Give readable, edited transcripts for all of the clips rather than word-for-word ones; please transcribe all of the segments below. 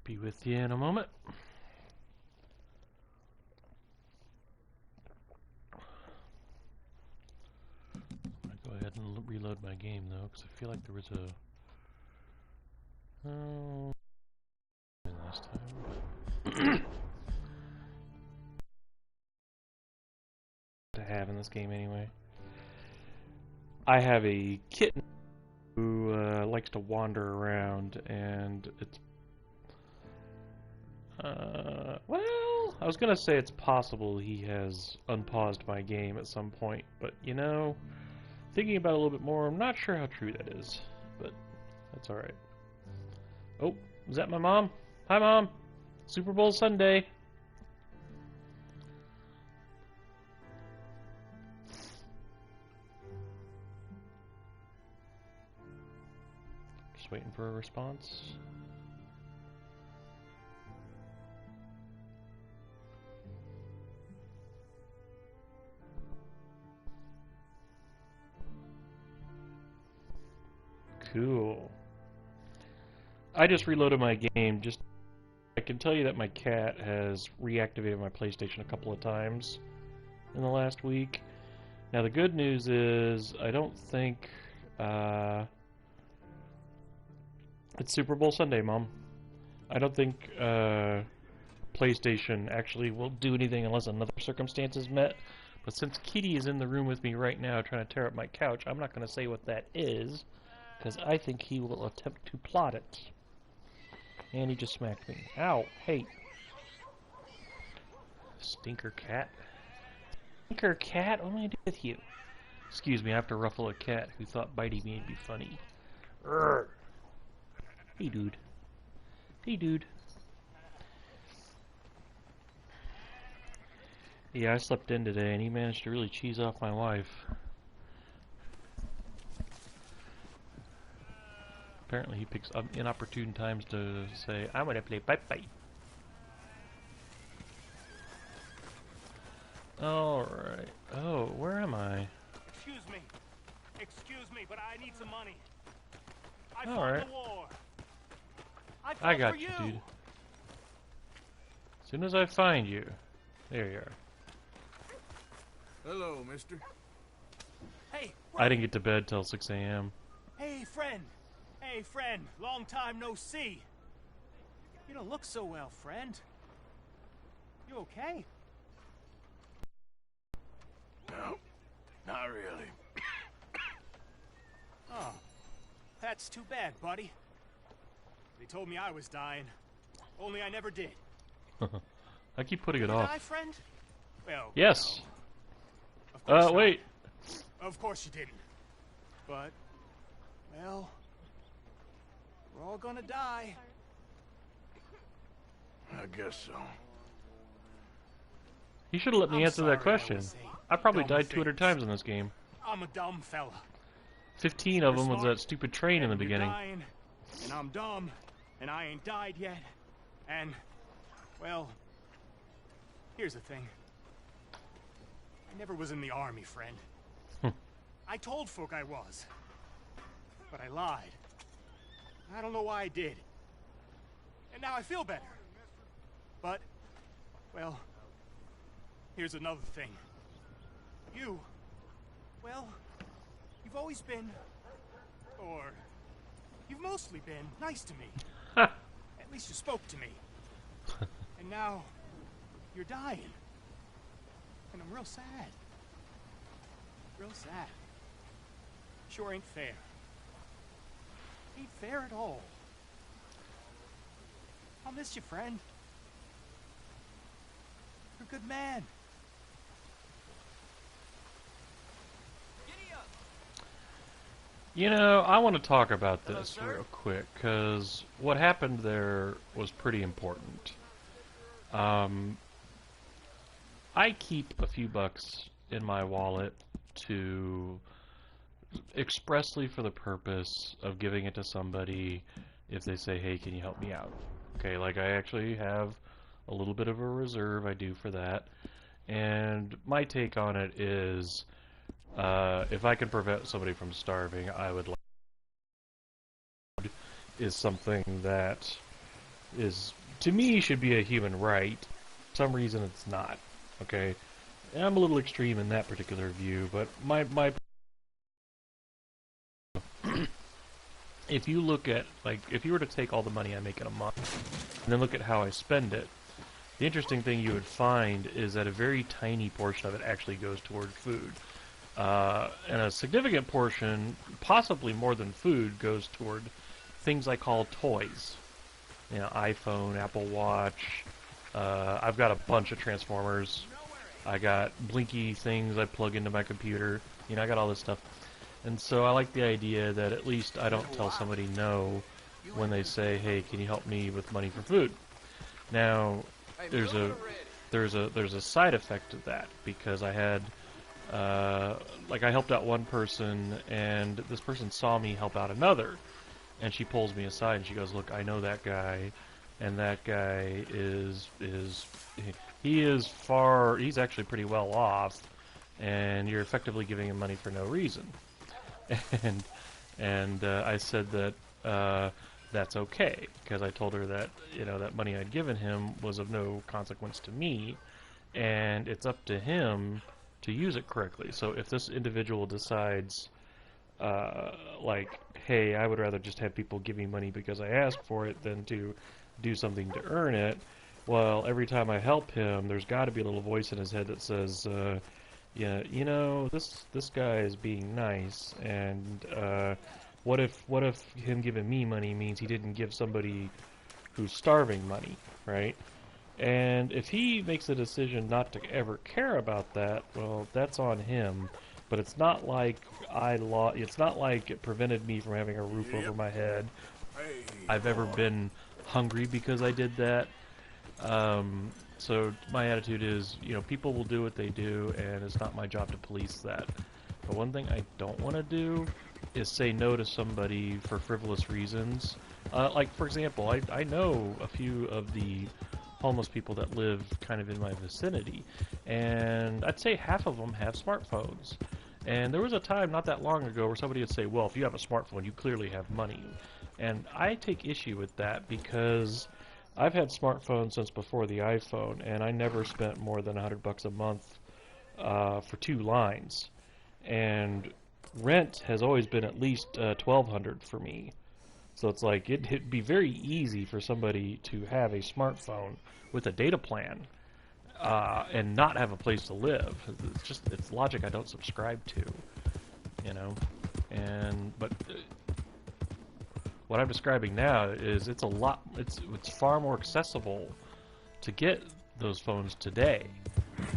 Be with you in a moment. I'm gonna go ahead and reload my game though, because I feel like there was a last time, but to have in this game anyway. I have a kitten who likes to wander around, and it's well, I was gonna say it's possible he has unpaused my game at some point, but you know, thinking about it a little bit more, I'm not sure how true that is, but that's alright. Oh, is that my mom? Hi, Mom! Super Bowl Sunday! Just waiting for a response. Cool. I just reloaded my game. I can tell you that my cat has reactivated my PlayStation a couple of times in the last week. Now the good news is I don't think it's Super Bowl Sunday, Mom. I don't think PlayStation actually will do anything unless another circumstance is met. But since Kitty is in the room with me right now trying to tear up my couch, I'm not going to say what that is, because I think he will attempt to plot it. And he just smacked me. Ow! Hey! Stinker cat. Stinker cat? What am I doing with you? Excuse me, I have to ruffle a cat who thought biting me would be funny. Urgh. Hey, dude. Hey, dude. Yeah, I slept in today, and he managed to really cheese off my wife. Apparently he picks up inopportune times to say, I'm gonna play bye-bye. Alright. Oh, where am I? Excuse me, but I need some money. I fought the war. I got you, dude. As soon as I find you. There you are. Hello, mister. Hey, I didn't get to bed till 6 a.m. Hey, friend. Hey, friend. Long time no see. You don't look so well, friend. You okay? No, not really. Oh, that's too bad, buddy. They told me I was dying, only I never did. I keep putting it Did I off. die, friend? Well, Yes. no. Of course Wait. not. Of course you didn't. But, well, we're all gonna die. I guess so. You should have let me I'm answer that sorry, question. I was I probably dumb died 200 things. times in this game. I'm a dumb fella. 15 of You're them was smart, that stupid train in the and you're beginning. dying, and I'm dumb, and I ain't died yet. And, well, here's the thing. I never was in the army, friend. I told folk I was. But I lied. I don't know why I did. And now I feel better. But, well, here's another thing. You, well, you've always been, or you've mostly been, nice to me. At least you spoke to me. And now, you're dying. And I'm real sad. Real sad. Sure ain't fair. Ain't fair at all. I'll miss you, friend. You're a good man. You know, I want to talk about this real quick, because what happened there was pretty important. I keep a few bucks in my wallet to expressly for the purpose of giving it to somebody if they say, hey, can you help me out? Okay, like I actually have a little bit of a reserve I do for that. And my take on it is, if I can prevent somebody from starving, I would like is something that is to me, should be a human right. For some reason, it's not. Okay, and I'm a little extreme in that particular view, but my if you look at, like, if you were to take all the money I make in a month and then look at how I spend it, the interesting thing you would find is that a very tiny portion of it actually goes toward food. And a significant portion, possibly more than food, goes toward things I call toys. You know, iPhone, Apple Watch. I've got a bunch of Transformers. I got blinky things I plug into my computer. You know, I got all this stuff. And so I like the idea that at least I don't tell somebody no when they say, hey, can you help me with money for food? Now, there's a side effect of that, because I had like, I helped out one person, and this person saw me help out another, and she pulls me aside and she goes, look, I know that guy, and that guy he's actually pretty well off, and you're effectively giving him money for no reason. And I said that that's okay, because I told her that, you know, that money I'd given him was of no consequence to me, and it's up to him to use it correctly. So if this individual decides, like, hey, I would rather just have people give me money because I asked for it than to do something to earn it, well, every time I help him, there's got to be a little voice in his head that says, yeah, you know, this guy is being nice, and what if him giving me money means he didn't give somebody who's starving money, right? And if he makes a decision not to ever care about that, well, that's on him. But it's not like it's not like it prevented me from having a roof over my head. I've ever been hungry because I did that. So my attitude is, you know, people will do what they do, and it's not my job to police that. But one thing I don't want to do is say no to somebody for frivolous reasons. Like, for example, I know a few of the homeless people that live kind of in my vicinity, and I'd say half of them have smartphones. And there was a time not that long ago where somebody would say, well, if you have a smartphone, you clearly have money. And I take issue with that, because I've had smartphones since before the iPhone, and I never spent more than $100 a month for 2 lines. And rent has always been at least $1,200 for me. So it's like it'd be very easy for somebody to have a smartphone with a data plan and not have a place to live. It's logic I don't subscribe to, you know. But what I'm describing now is it's far more accessible to get those phones today.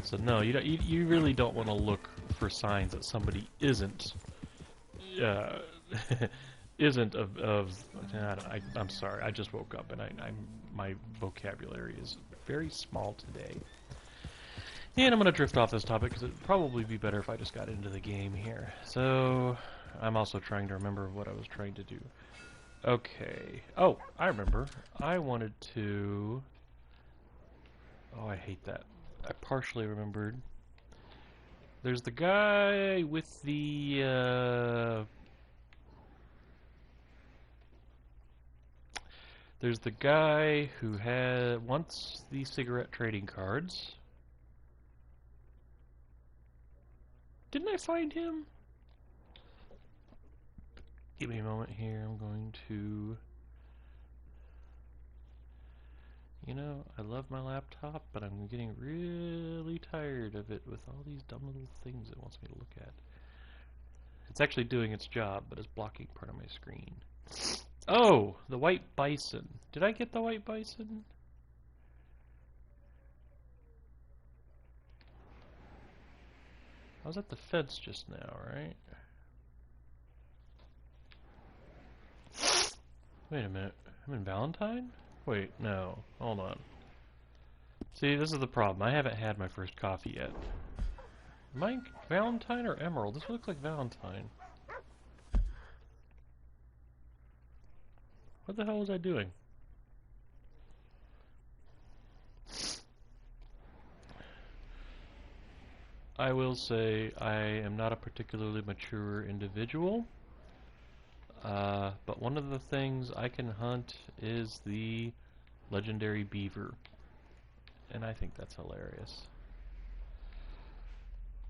So no, you really don't want to look for signs that somebody isn't I'm sorry, I just woke up, and my vocabulary is very small today. And I'm going to drift off this topic because it'd probably be better if I just got into the game here. So I'm also trying to remember what I was trying to do. Okay. Oh, I remember. I wanted to... Oh, I hate that. I partially remembered. There's the guy with the... There's the guy who wants the cigarette trading cards. Didn't I find him? Give me a moment here. I'm going to... You know, I love my laptop, but I'm getting really tired of it with all these dumb little things it wants me to look at. It's actually doing its job, but it's blocking part of my screen. Oh, the white bison. Did I get the white bison? I was at the fence just now, right? Wait a minute. I'm in Valentine? Wait, no. Hold on. See, this is the problem. I haven't had my first coffee yet. Am I Valentine or Emerald? This looks like Valentine. What the hell was I doing? I will say I am not a particularly mature individual, but one of the things I can hunt is the Legendary beaver. And I think that's hilarious.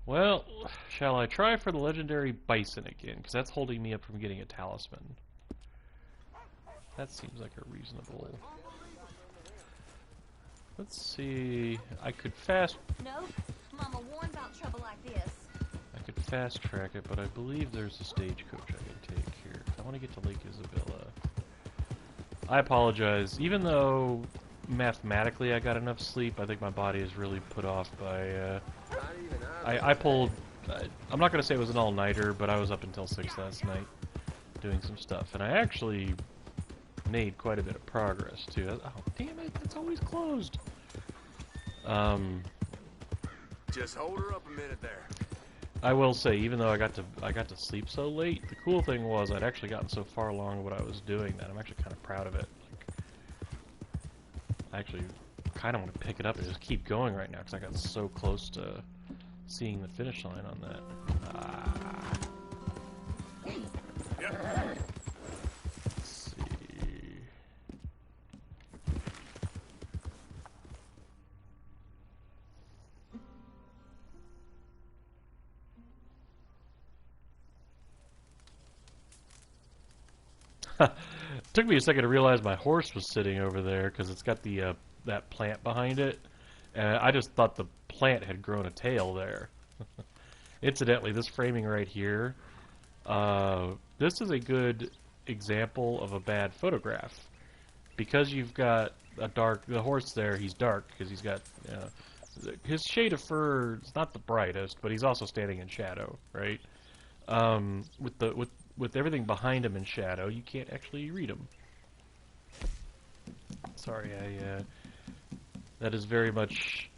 Well, shall I try for the legendary bison again? Because that's holding me up from getting a talisman. That seems like a reasonable... Let's see... I could fast... No, Mama warned about trouble like this. I could fast track it, but I believe there's a stagecoach I can take here. I want to get to Lake Isabella. I apologize. Even though mathematically I got enough sleep, I think my body is really put off by... I pulled... I'm not going to say it was an all-nighter, but I was up until 6 last night doing some stuff. And I actually made quite a bit of progress, too. Oh, damn it, it's always closed. Just hold her up a minute there. I will say, even though I got to sleep so late, the cool thing was I'd actually gotten so far along in what I was doing that I'm actually kind of proud of it. I actually kind of want to pick it up and just keep going right now because I got so close to seeing the finish line on that. Let's see. It took me a second to realize my horse was sitting over there because it's got the that plant behind it, and I just thought the plant had grown a tail there. Incidentally, this framing right here, this is a good example of a bad photograph because you've got the horse there. He's dark because he's got his shade of fur is not the brightest, but he's also standing in shadow, right? With everything behind him in shadow, you can't actually read him. Sorry, that is very much...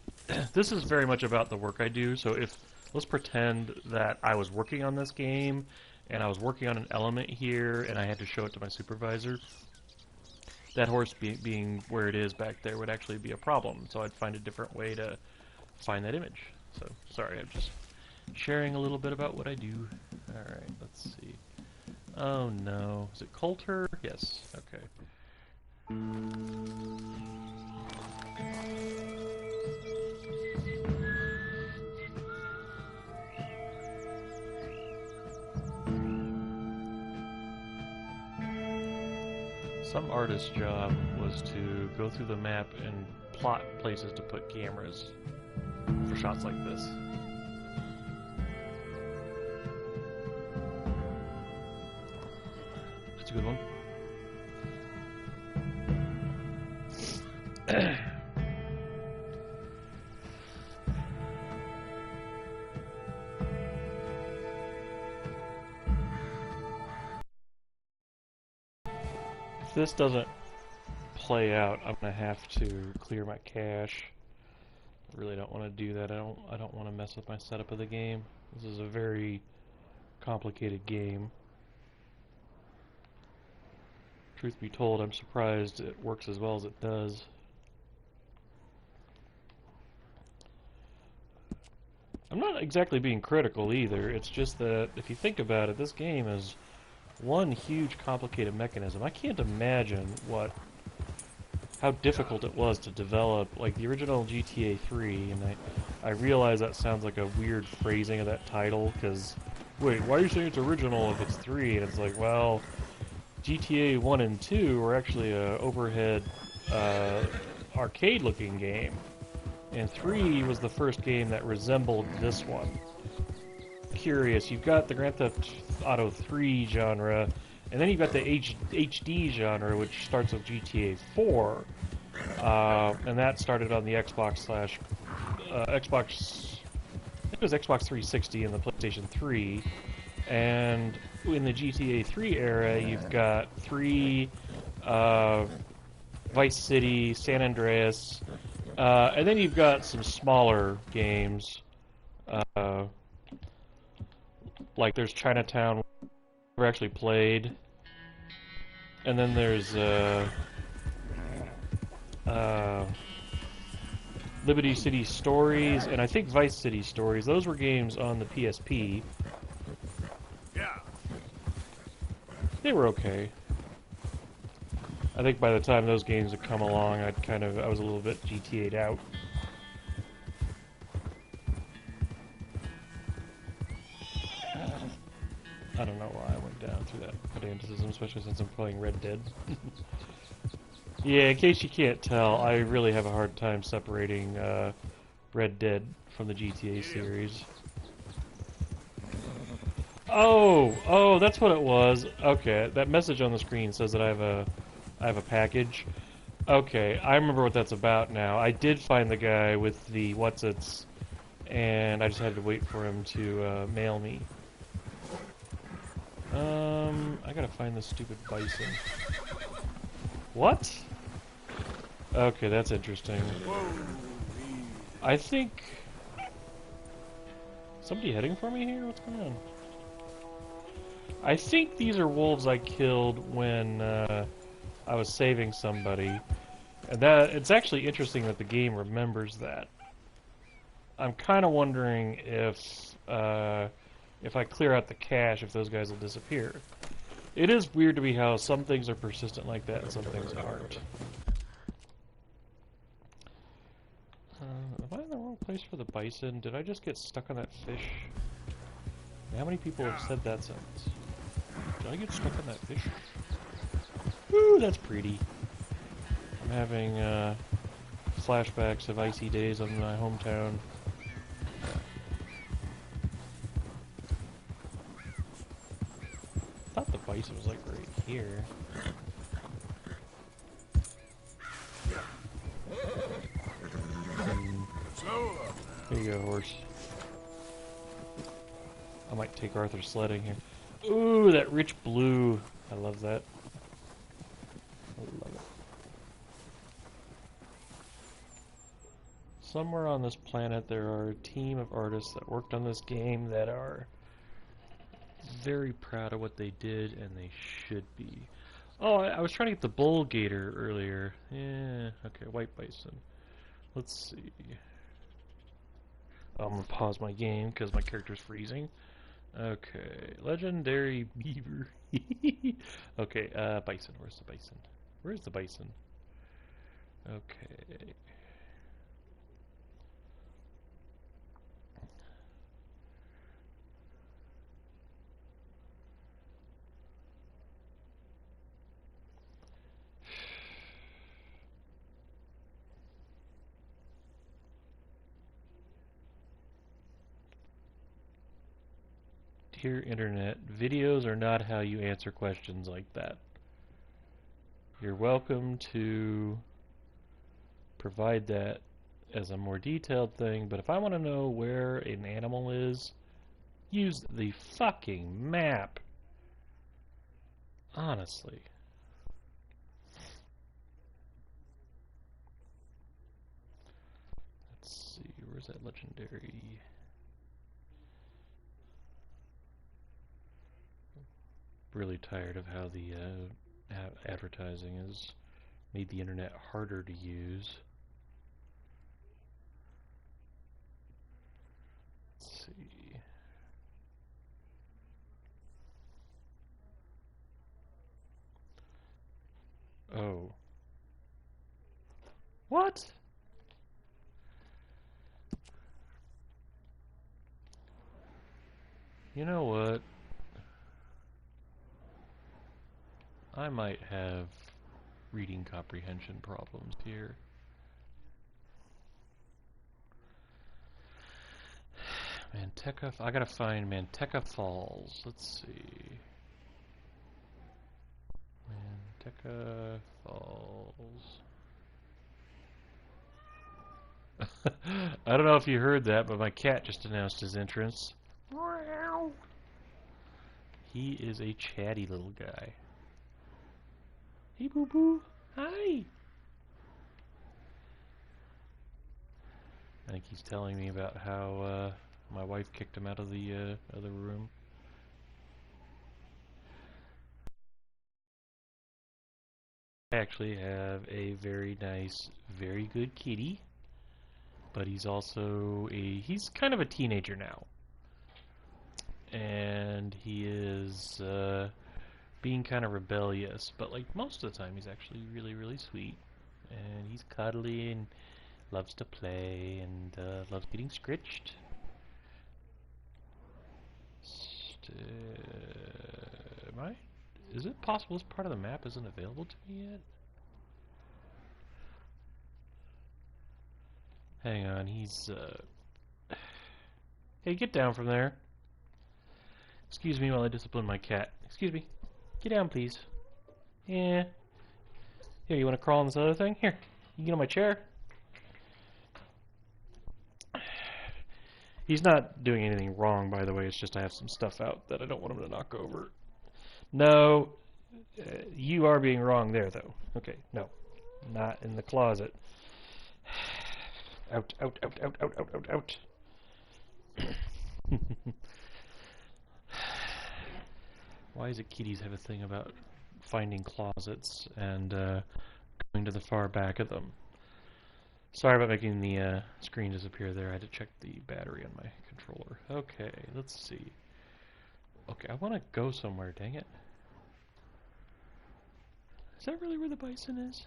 This is very much about the work I do, so let's pretend that I was working on this game, and I was working on an element here, and I had to show it to my supervisor. That horse being where it is back there would actually be a problem, so I'd find a different way to find that image. So, sorry, I'm just sharing a little bit about what I do. Alright, let's see. Oh no. Is it Coulter? Yes. Okay. Some artist's job was to go through the map and plot places to put cameras for shots like this. That's a good one. If this doesn't play out, I'm gonna have to clear my cache. I really don't want to do that. I don't want to mess with my setup of the game. This is a very complicated game. Truth be told, I'm surprised it works as well as it does. I'm not exactly being critical either. It's just that if you think about it, this game is one huge complicated mechanism. I can't imagine how difficult it was to develop, like the original GTA 3, and I realize that sounds like a weird phrasing of that title, because, wait, why are you saying it's original if it's 3? And it's like, well, GTA 1 and 2 were actually a overhead arcade-looking game, and 3 was the first game that resembled this one. Curious, you've got the Grand Theft Auto 3 genre, and then you've got the HD genre, which starts with GTA 4, and that started on the Xbox, I think it was Xbox 360 and the PlayStation 3, and in the GTA 3 era, you've got 3, Vice City, San Andreas, and then you've got some smaller games, like there's Chinatown, never actually played, and then there's Liberty City Stories, and I think Vice City Stories. Those were games on the PSP. Yeah. They were okay. I think by the time those games would come along, I was a little bit GTA'd out. I don't know why I went down through that pedanticism, especially since I'm playing Red Dead. Yeah, in case you can't tell, I really have a hard time separating Red Dead from the GTA series. Oh, that's what it was. Okay, that message on the screen says that I have a package. Okay, I remember what that's about now. I did find the guy with the what's-its, and I just had to wait for him to mail me. I gotta find this stupid bison. What? Okay, that's interesting. I think... Somebody heading for me here? What's going on? I think these are wolves I killed when I was saving somebody. And it's actually interesting that the game remembers that. I'm kind of wondering if I clear out the cache, if those guys will disappear. It is weird to me how some things are persistent like that and some things aren't. Am I in the wrong place for the bison? Did I just get stuck on that fish? How many people have said that sentence? Did I get stuck on that fish? Woo, that's pretty. I'm having flashbacks of icy days on my hometown. I thought the bison was like right here. Here you go, horse. I might take Arthur sledding here. Ooh, that rich blue. I love that. I love it. Somewhere on this planet there are a team of artists that worked on this game that are very proud of what they did, and they should be. Oh, I was trying to get the bull gator earlier. Yeah, okay, white bison. Let's see. I'm gonna pause my game because my character's freezing. Okay, legendary beaver. Okay, bison. Where's the bison? Where's the bison? Okay. Dear Internet, videos are not how you answer questions like that. You're welcome to provide that as a more detailed thing, but if I want to know where an animal is, use the fucking map. Honestly. Let's see, where's that legendary... Really tired of how the advertising has made the internet harder to use. Let's see. Oh. What? You know what? I might have reading comprehension problems here. Manteca, I gotta find Manteca Falls. Let's see. Manteca Falls. I don't know if you heard that, but my cat just announced his entrance. He is a chatty little guy. Hey, boo boo. Hi. I think he's telling me about how my wife kicked him out of the other room. I actually have a very nice, very good kitty, but he's also he's kind of a teenager now. And he is being kind of rebellious, but like most of the time he's actually really, really sweet. And he's cuddly and loves to play and loves getting scritched. Is it possible this part of the map isn't available to me yet? Hang on, he's Hey, get down from there. Excuse me while I discipline my cat. Excuse me. Get down, please. Yeah. Here, you want to crawl on this other thing? Here, you can get on my chair. He's not doing anything wrong, by the way. It's just I have some stuff out that I don't want him to knock over. No, you are being wrong there, though. Okay, no. Not in the closet. Out, out, out, out, out, out, out, out. Why is it kitties have a thing about finding closets and going to the far back of them? Sorry about making the screen disappear there. I had to check the battery on my controller. Okay, let's see. Okay, I want to go somewhere, dang it. Is that really where the bison is?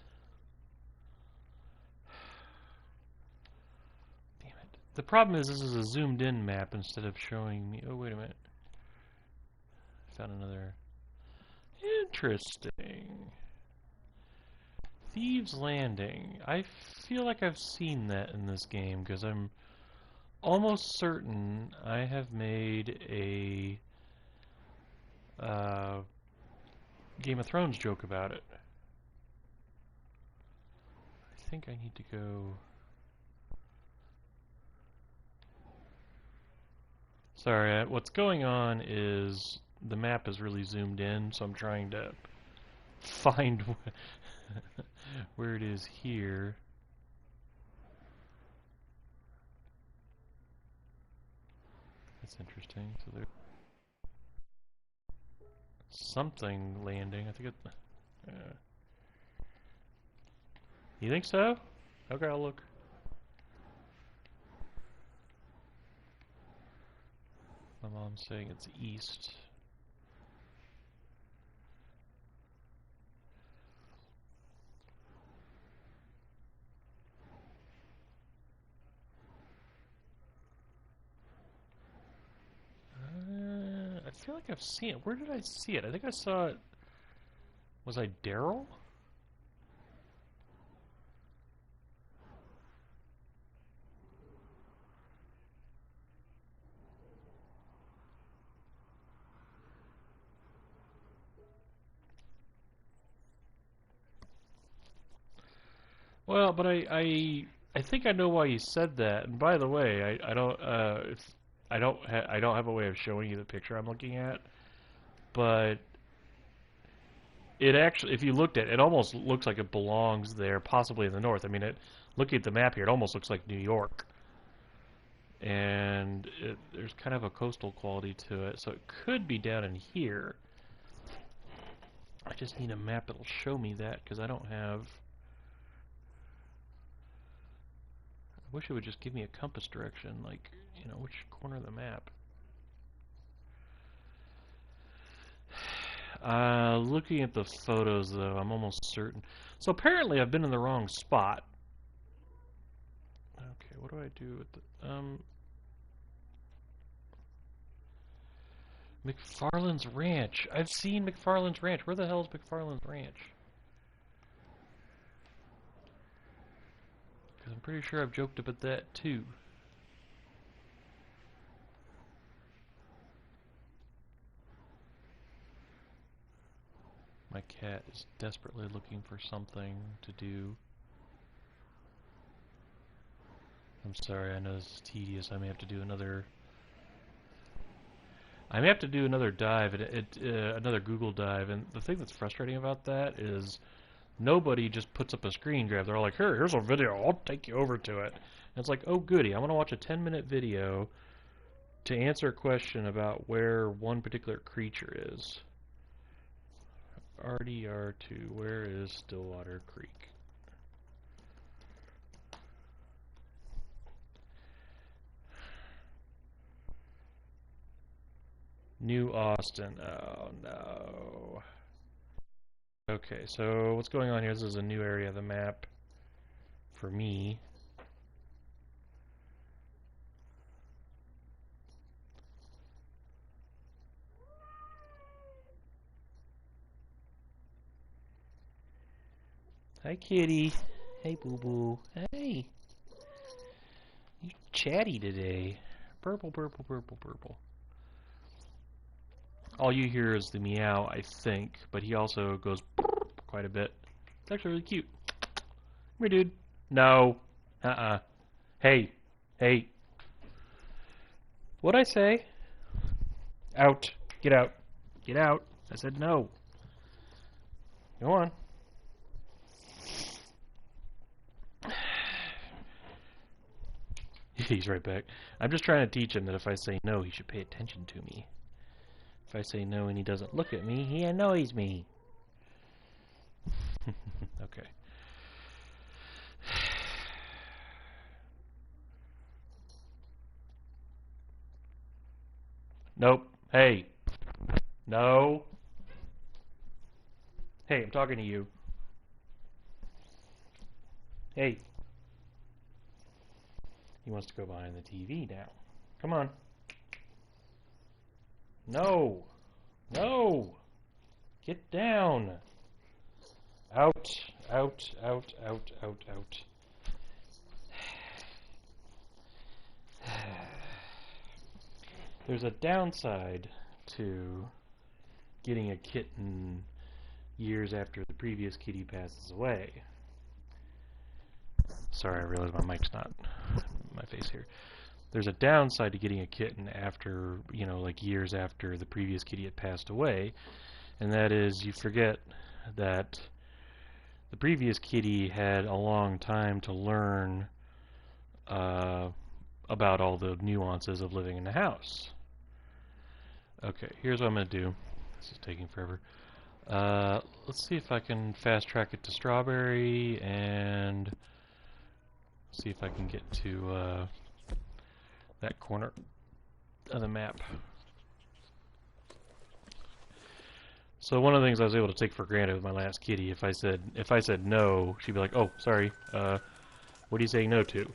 Damn it. The problem is this is a zoomed in map instead of showing me... Oh, wait a minute. Found another... Interesting. Thieves Landing. I feel like I've seen that in this game because I'm almost certain I have made a Game of Thrones joke about it. I think I need to go... Sorry, what's going on is the map is really zoomed in, so I'm trying to find where it is here. That's interesting. So there's something landing. I think it... You think so? Okay, I'll look. My mom's saying it's east. I feel like I've seen it. Where did I see it? I think I saw it. Was I Daryl? Well, but I think I know why you said that. And by the way, I don't I don't have a way of showing you the picture I'm looking at, but it actually, if you looked at it, it almost looks like it belongs there, possibly in the north. I mean, looking at the map here, it almost looks like New York, and there's kind of a coastal quality to it, so it could be down in here. I just need a map that'll show me that because I don't have. I wish it would just give me a compass direction, like, you know, which corner of the map. Looking at the photos, though, I'm almost certain. So apparently I've been in the wrong spot. Okay, what do I do with the... McFarland's Ranch. I've seen McFarland's Ranch. Where the hell is McFarland's Ranch? Because I'm pretty sure I've joked about that, too. My cat is desperately looking for something to do. I'm sorry, I know this is tedious. I may have to do another... I may have to do another dive, another Google dive, and the thing that's frustrating about that is nobody just puts up a screen grab. They're all like, here's a video, I'll take you over to it. And it's like, oh goody, I want to watch a 10-minute video to answer a question about where one particular creature is. rdr2, where is Stillwater Creek? New Austin, oh no. Okay, so what's going on here? This is a new area of the map for me. Hi, kitty. Hey, boo-boo. Hey. You chatty today. Purple, purple, purple, purple. All you hear is the meow, I think, but he also goes quite a bit. It's actually really cute. Come here, dude. No. Hey. Hey. What'd I say? Out. Get out. Get out. I said no. Go on. He's right back. I'm just trying to teach him that if I say no, he should pay attention to me. If I say no and he doesn't look at me, he annoys me. Okay. Nope. Hey. No. Hey, I'm talking to you. Hey. He wants to go behind the TV now. Come on. No. No. Get down. Out. Out. Out. Out. Out. Out. There's a downside to getting a kitten years after the previous kitty passes away. Sorry, I realize my mic's not my face here. There's a downside to getting a kitten after, you know, like years after the previous kitty had passed away, and that is you forget that the previous kitty had a long time to learn about all the nuances of living in the house. Okay, here's what I'm going to do. This is taking forever. Let's see if I can fast track it to Strawberry and see if I can get to that corner of the map. So one of the things I was able to take for granted with my last kitty, if I said no, she'd be like, "Oh, sorry. What are you saying no to?"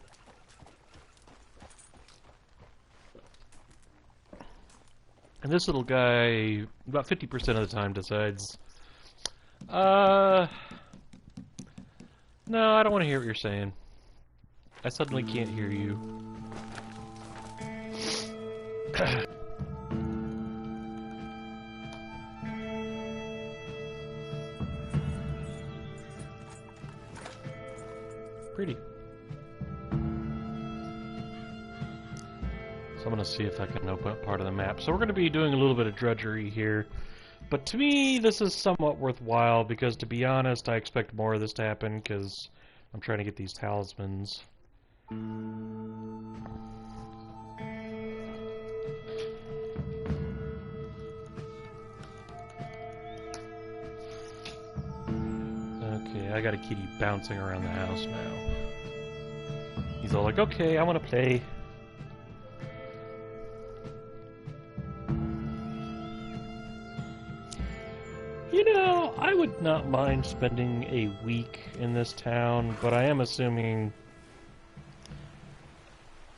And this little guy, about 50% of the time, decides, no, I don't want to hear what you're saying. I suddenly can't hear you. Pretty. So I'm going to see if I can open up part of the map. So we're going to be doing a little bit of drudgery here. But to me, this is somewhat worthwhile because, to be honest, I expect more of this to happen because I'm trying to get these talismans. Okay, I got a kitty bouncing around the house now. He's all like, okay, I want to play. You know, I would not mind spending a week in this town, but I am assuming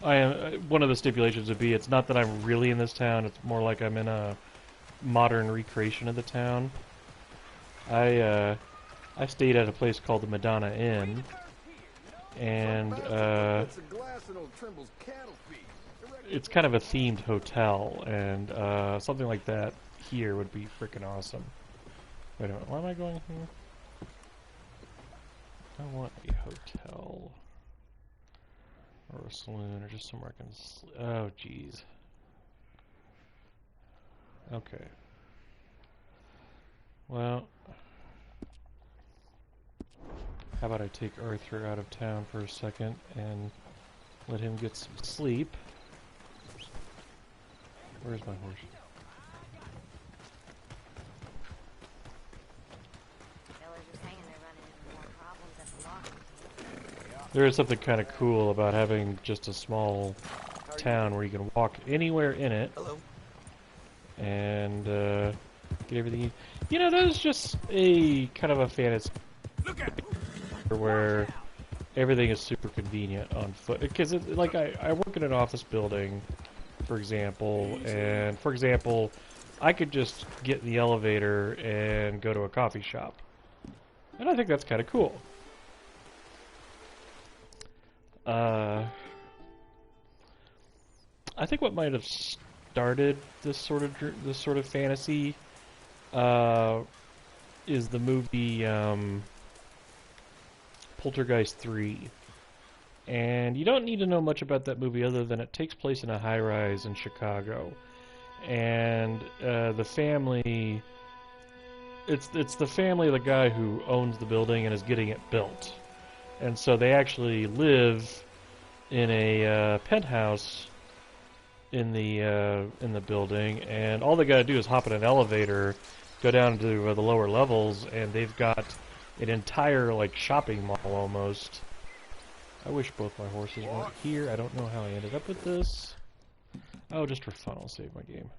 one of the stipulations would be it's not that I'm really in this town, it's more like I'm in a modern recreation of the town. I stayed at a place called the Madonna Inn, and it's kind of a themed hotel, and something like that here would be freaking awesome. Wait a minute, why am I going here? I want a hotel. Or a saloon, or just somewhere I can oh, jeez. Okay. Well, how about I take Arthur out of town for a second and let him get some sleep. Where's my horse? There is something kind of cool about having just a small town where you can walk anywhere in it. Hello. And get everything. You know, that is just a kind of a fantasy Look at where everything is super convenient on foot. Because, like, I work in an office building, for example, and, for example, I could just get in the elevator and go to a coffee shop. And I think that's kind of cool. I think what might have started this sort of fantasy is the movie Poltergeist 3. And you don't need to know much about that movie other than it takes place in a high-rise in Chicago. And the family, it's the family of the guy who owns the building and is getting it built. And so they actually live in a penthouse in the building, and all they gotta do is hop in an elevator, go down to the lower levels, and they've got an entire, like, shopping mall almost. I wish both my horses weren't here. I don't know how I ended up with this. Oh, just for fun, I'll save my game.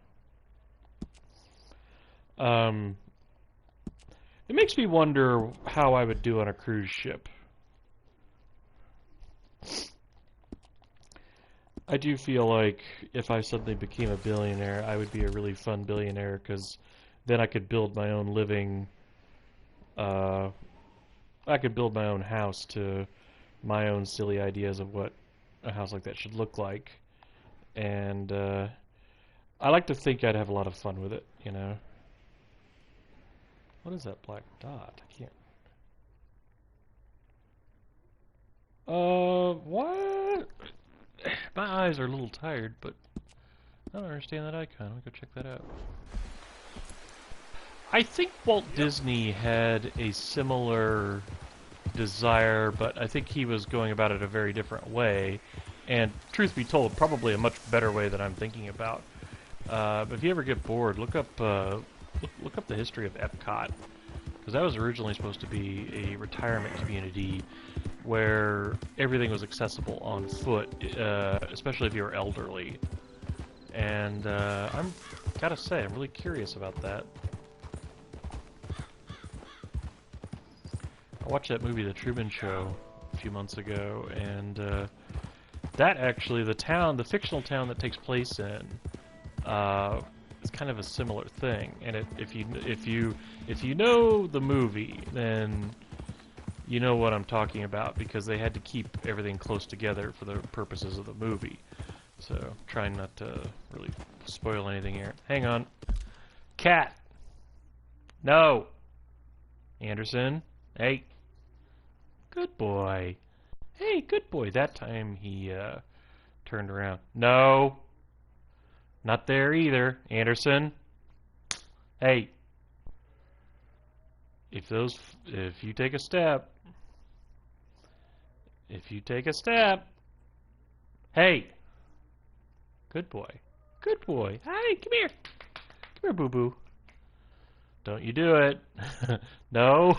It makes me wonder how I would do on a cruise ship. I do feel like if I suddenly became a billionaire, I would be a really fun billionaire, because then I could build my own living, I could build my own house to my own silly ideas of what a house like that should look like. And I like to think I'd have a lot of fun with it, you know. What is that black dot? I can't... what? My eyes are a little tired, but I don't understand that icon. Let me go check that out. I think Walt Disney had a similar desire, but I think he was going about it a very different way. And truth be told, probably a much better way than I'm thinking about. But if you ever get bored, look up the history of Epcot, because that was originally supposed to be a retirement community where everything was accessible on foot, especially if you were elderly. And I'm gotta say, I'm really curious about that. I watched that movie, The Truman Show, a few months ago, and that actually, the fictional town that takes place in, is kind of a similar thing. And if you know the movie, then you know what I'm talking about, because they had to keep everything close together for the purposes of the movie. So, trying not to really spoil anything here. Hang on. Cat! No! Anderson? Hey! Good boy. Hey, good boy. That time he turned around. No! Not there either. Anderson? Hey! If you take a step... If you take a step... Hey! Good boy. Good boy. Hi, come here. Come here, boo-boo. Don't you do it. No.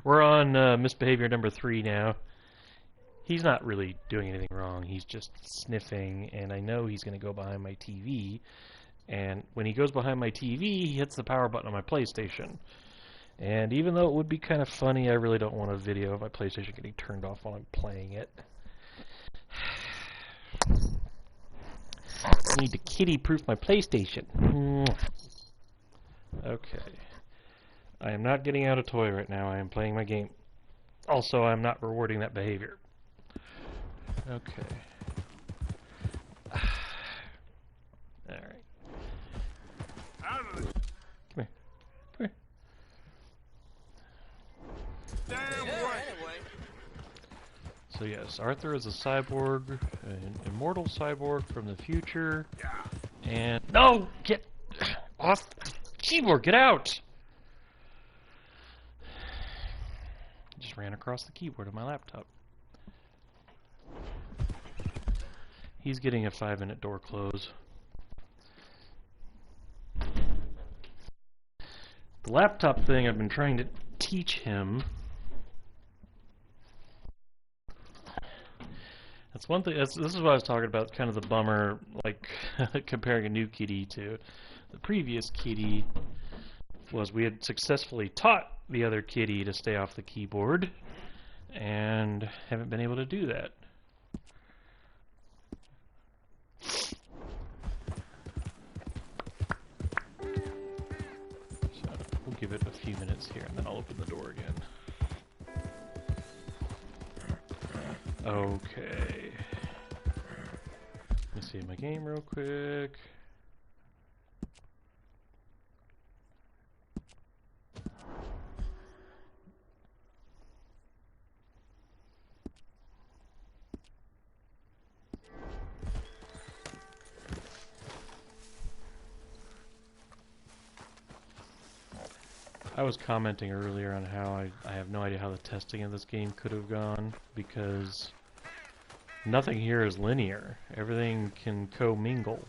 We're on misbehavior number 3 now. He's not really doing anything wrong. He's just sniffing, and I know he's going to go behind my TV. And when he goes behind my TV, he hits the power button on my PlayStation. And even though it would be kind of funny, I really don't want a video of my PlayStation getting turned off while I'm playing it. I need to kitty-proof my PlayStation. Okay. I am not getting out a toy right now. I am playing my game. Also, I'm not rewarding that behavior. Okay. Alright. Come here. Come here. Damn right. So yes, Arthur is a cyborg, an immortal cyborg from the future. And... No! Get off the keyboard! Get out! Just ran across the keyboard of my laptop. He's getting a 5-minute door close. The laptop thing I've been trying to teach him. That's one thing. This is what I was talking about. Kind of the bummer, like comparing a new kitty to the previous kitty was we had successfully taught the other kitty to stay off the keyboard, and haven't been able to do that. So we'll give it a few minutes here, and then I'll open the door again. Okay. Let me save my game real quick. I was commenting earlier on how I have no idea how the testing of this game could have gone, because nothing here is linear. Everything can commingle.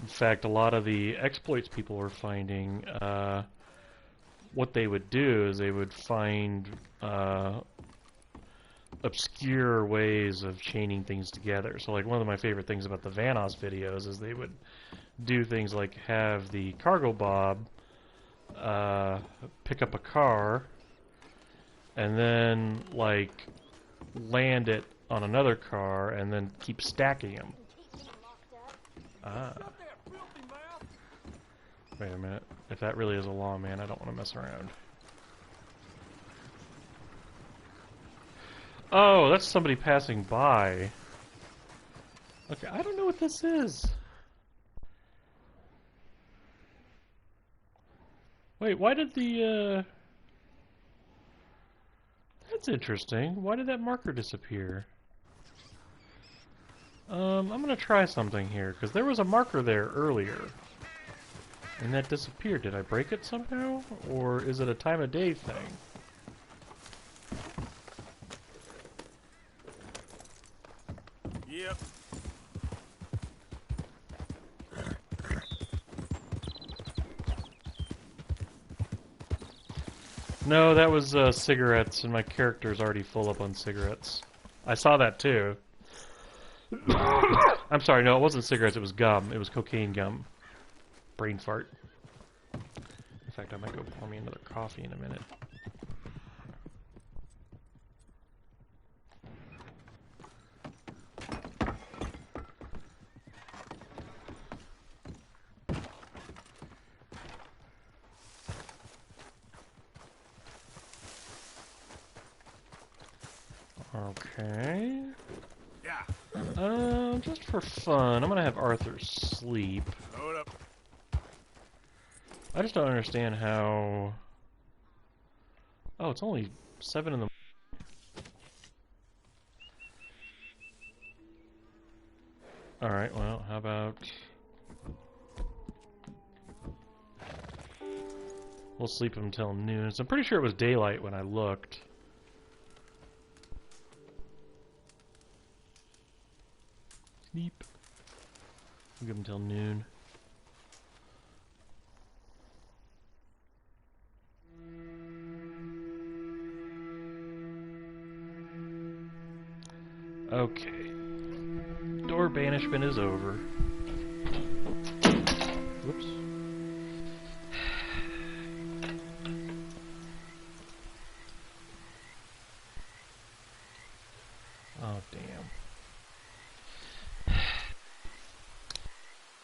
In fact, a lot of the exploits people were finding, what they would do is they would find obscure ways of chaining things together. So like one of my favorite things about the Vanoss videos is they would do things like have the cargo bob pick up a car and then like land it on another car and then keep stacking them. Ah. Wait a minute. If that really is a lawman, I don't want to mess around. Oh, that's somebody passing by. Okay, I don't know what this is. Wait, why did the, That's interesting. Why did that marker disappear? I'm gonna try something here, because there was a marker there earlier. And that disappeared. Did I break it somehow? Or is it a time of day thing? Yep. No, that was cigarettes, and my character's already full up on cigarettes. I saw that too. I'm sorry, no, it wasn't cigarettes, it was gum. It was cocaine gum. Brain fart. In fact, I might go pour me another coffee in a minute. Okay. Yeah. Just for fun, I'm gonna have Arthur sleep. Hold up. I just don't understand how... Oh, it's only 7 in the... Alright, well, how about... We'll sleep until noon. So I'm pretty sure it was daylight when I looked. Sleep. We'll give him till noon. Okay. Door banishment is over. Whoops. Oh, damn. I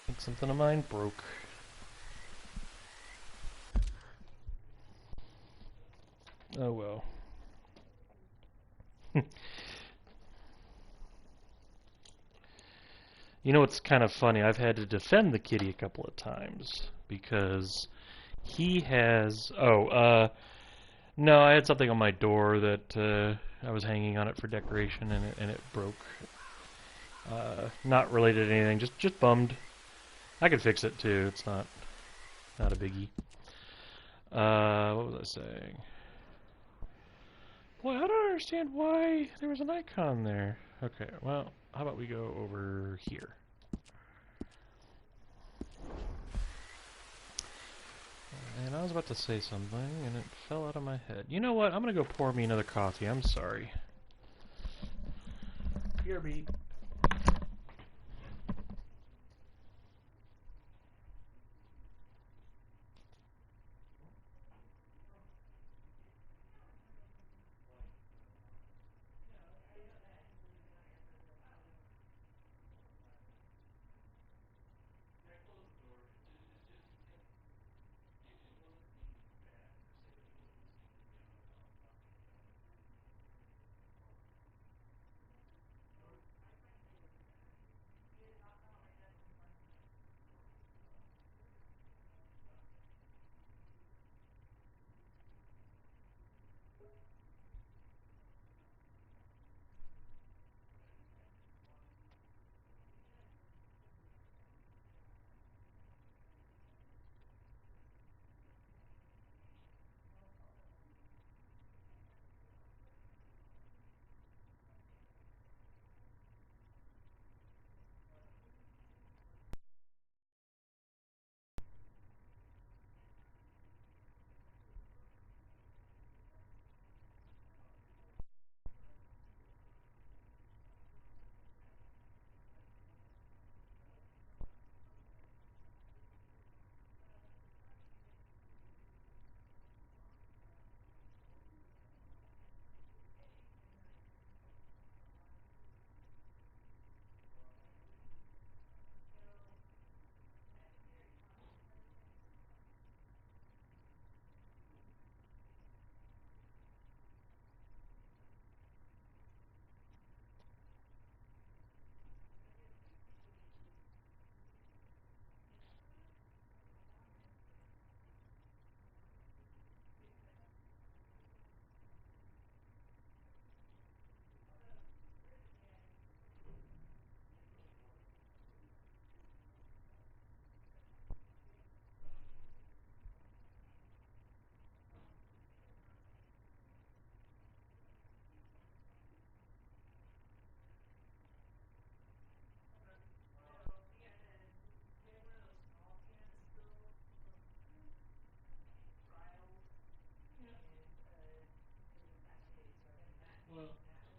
think something of mine broke. Oh well. You know what's kind of funny? I've had to defend the kitty a couple of times because he has... Oh, no, I had something on my door that I was hanging on it for decoration and it broke. Not related to anything, just bummed. I could fix it too. It's not a biggie. What was I saying? Boy, I don't understand why there was an icon there. Okay, well, how about we go over here? And I was about to say something, and it fell out of my head. You know what? I'm gonna go pour me another coffee. I'm sorry. Here, B.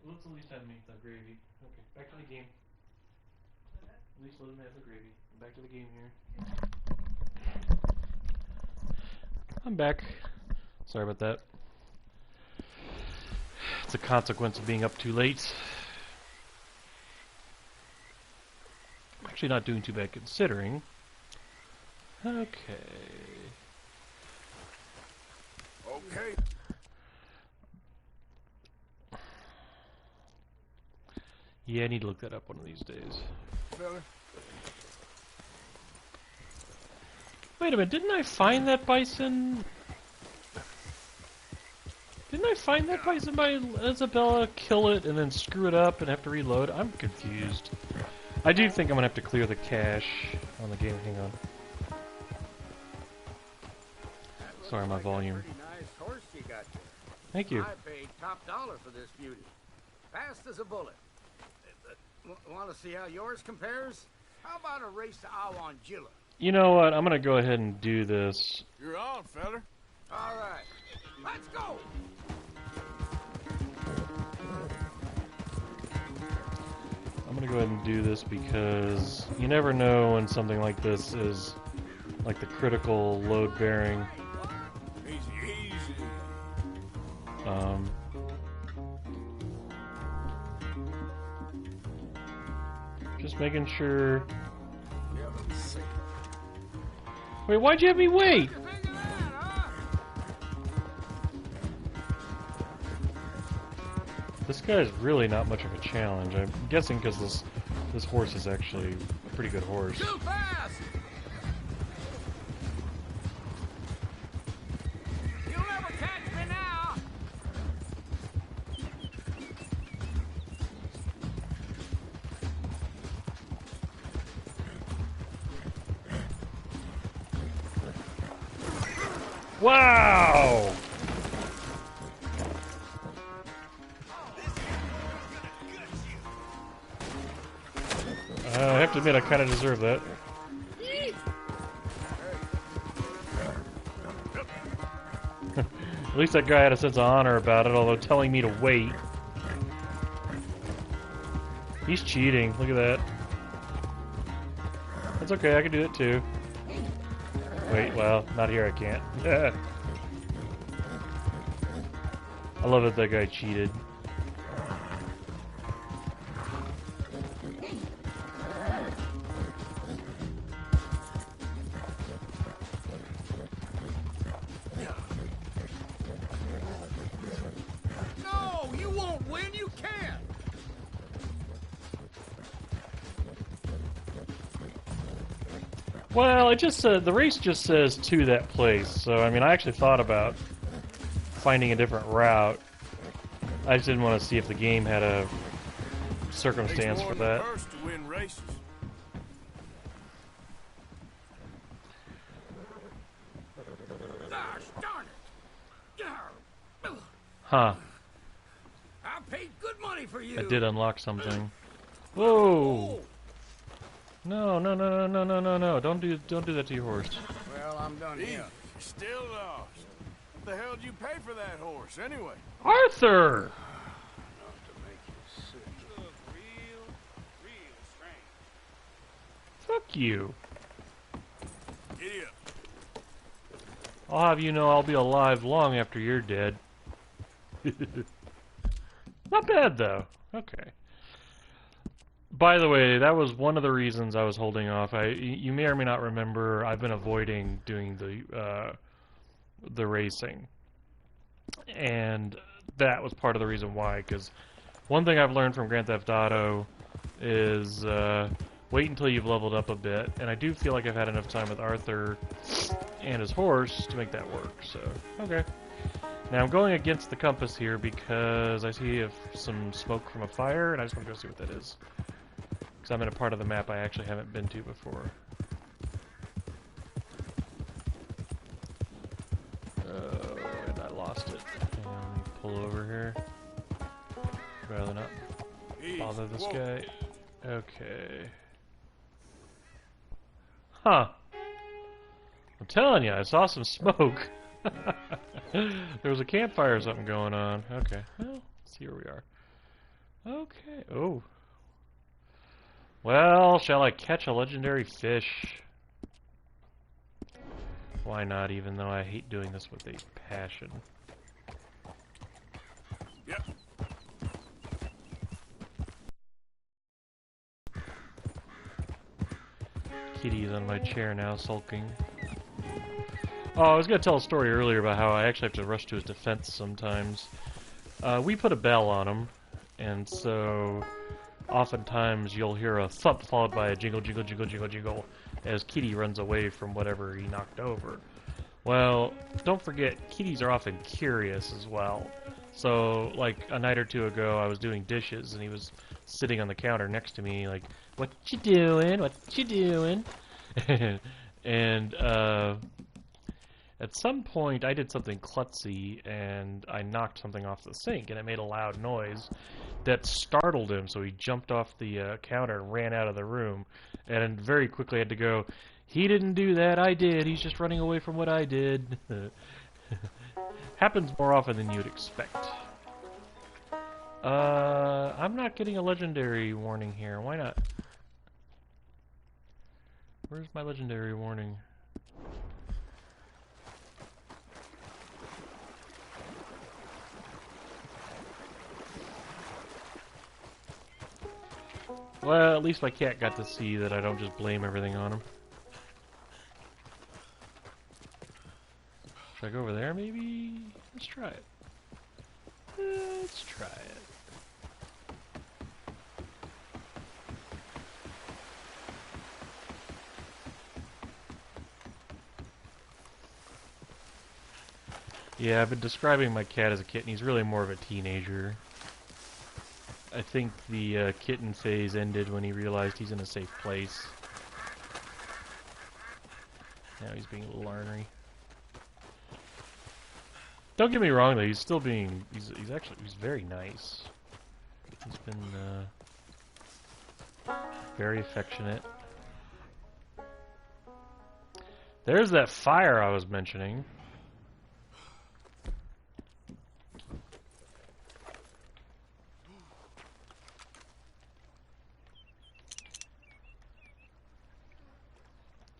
Let's at least have me the gravy. Okay, back to the game. At least let him have the gravy. Back to the game here. I'm back. Sorry about that. It's a consequence of being up too late. I'm actually not doing too bad considering. Okay. Okay. Yeah, I need to look that up one of these days. Fella. Wait a minute, didn't I find that bison? Didn't I find that bison by Isabella, kill it, and then screw it up and have to reload? I'm confused. I do think I'm gonna have to clear the cache on the game. Hang on. Sorry, my volume. Pretty nice horse you got there. Thank you. I paid top dollar for this beauty. Fast as a bullet. Want to see how yours compares? How about a race to Awangilla? You know what? I'm gonna go ahead and do this. You're on, fella. All right, let's go. I'm gonna go ahead and do this because you never know when something like this is like the critical load bearing. Easy, easy. Just making sure. Wait, why'd you have me wait? Think of that, huh? This guy's really not much of a challenge. I'm guessing because this horse is actually a pretty good horse. Too fast. You'll never catch me now. Wow! I have to admit, I kind of deserve that. At least that guy had a sense of honor about it, although telling me to wait. He's cheating. Look at that. That's okay, I can do it too. Wait, well, not here, I can't. I love that that guy cheated. No, you won't win. You can't. Well, it just the race just says to that place, so I mean, I actually thought about finding a different route. I just didn't want to see if the game had a circumstance for that. First to win races. Gosh darn it. Huh. I paid good money for you. I did unlock something. Whoa! No, no, no, no, no, no, no, no! Don't do that to your horse. Well, I'm done Easy. here. You're still lost. What the hell did you pay for that horse, anyway? Arthur! Enough to make you sick. Look real strange. Fuck you! Giddy up. I'll have you know I'll be alive long after you're dead. Not bad though. Okay. By the way, that was one of the reasons I was holding off. You may or may not remember, I've been avoiding doing the racing, and that was part of the reason why. Because one thing I've learned from Grand Theft Auto is wait until you've leveled up a bit, and I do feel like I've had enough time with Arthur and his horse to make that work. So okay. Now I'm going against the compass here because I see some smoke from a fire, and I just want to go see what that is. Because I'm in a part of the map I actually haven't been to before. Oh, and I lost it. And pull over here. Rather not bother this guy. Okay. Huh. I'm telling you, I saw some smoke. There was a campfire or something going on. Okay. Well, let's see where we are. Okay. Oh. Well, shall I catch a legendary fish? Why not, even though I hate doing this with a passion. Yep. Kitty's on my chair now, sulking. Oh, I was going to tell a story earlier about how I actually have to rush to his defense sometimes. We put a bell on him, and so oftentimes you'll hear a thump followed by a jingle, jingle, jingle, jingle, jingle as Kitty runs away from whatever he knocked over. Well, don't forget, kitties are often curious as well. So, like, a night or two ago, I was doing dishes, and he was sitting on the counter next to me, like, "What you doing? What you doing?" And, at some point, I did something klutzy, and I knocked something off the sink, and it made a loud noise that startled him, so he jumped off the counter and ran out of the room, and very quickly had to go, "He didn't do that, I did. He's just running away from what I did." Happens more often than you'd expect. I'm not getting a legendary warning here. Why not? Where's my legendary warning? Well, at least my cat got to see that I don't just blame everything on him. Should I go over there, maybe? Let's try it. Let's try it. Yeah, I've been describing my cat as a kitten. He's really more of a teenager. I think the kitten phase ended when he realized he's in a safe place. Now he's being a little ornery. Don't get me wrong though, he's still being, he's very nice. He's been very affectionate. There's that fire I was mentioning.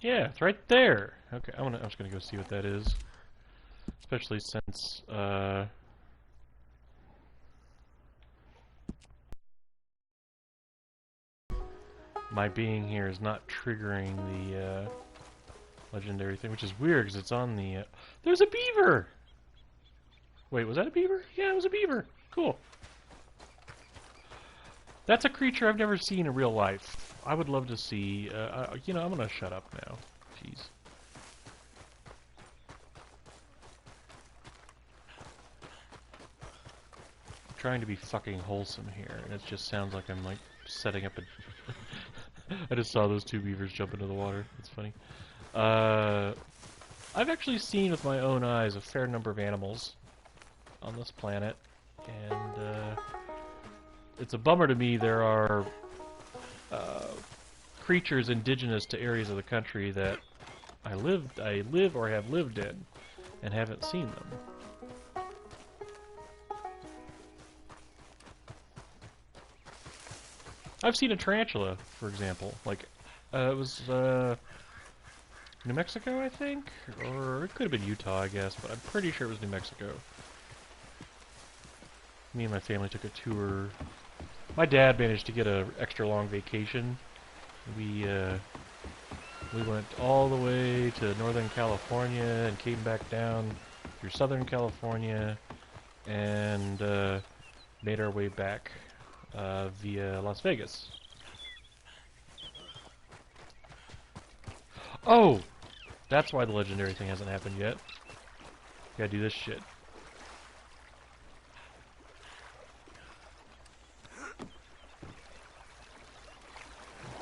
Yeah, it's right there. Okay, I'm just gonna go see what that is. Especially since my being here is not triggering the legendary thing, which is weird because it's on the. There's a beaver. Wait, was that a beaver? Yeah, it was a beaver. Cool. That's a creature I've never seen in real life. I would love to see. You know, I'm gonna shut up now. Jeez. I'm trying to be fucking wholesome here, and it just sounds like I'm like setting up a. I just saw those two beavers jump into the water. It's funny. I've actually seen with my own eyes a fair number of animals on this planet, and it's a bummer to me there are creatures indigenous to areas of the country that I live or have lived in and haven't seen them. I've seen a tarantula, for example. Like, it was New Mexico, I think? Or it could have been Utah, I guess, but I'm pretty sure it was New Mexico. Me and my family took a tour. My dad managed to get an extra long vacation. We went all the way to Northern California and came back down through Southern California and made our way back via Las Vegas. Oh! That's why the legendary thing hasn't happened yet. Gotta do this shit.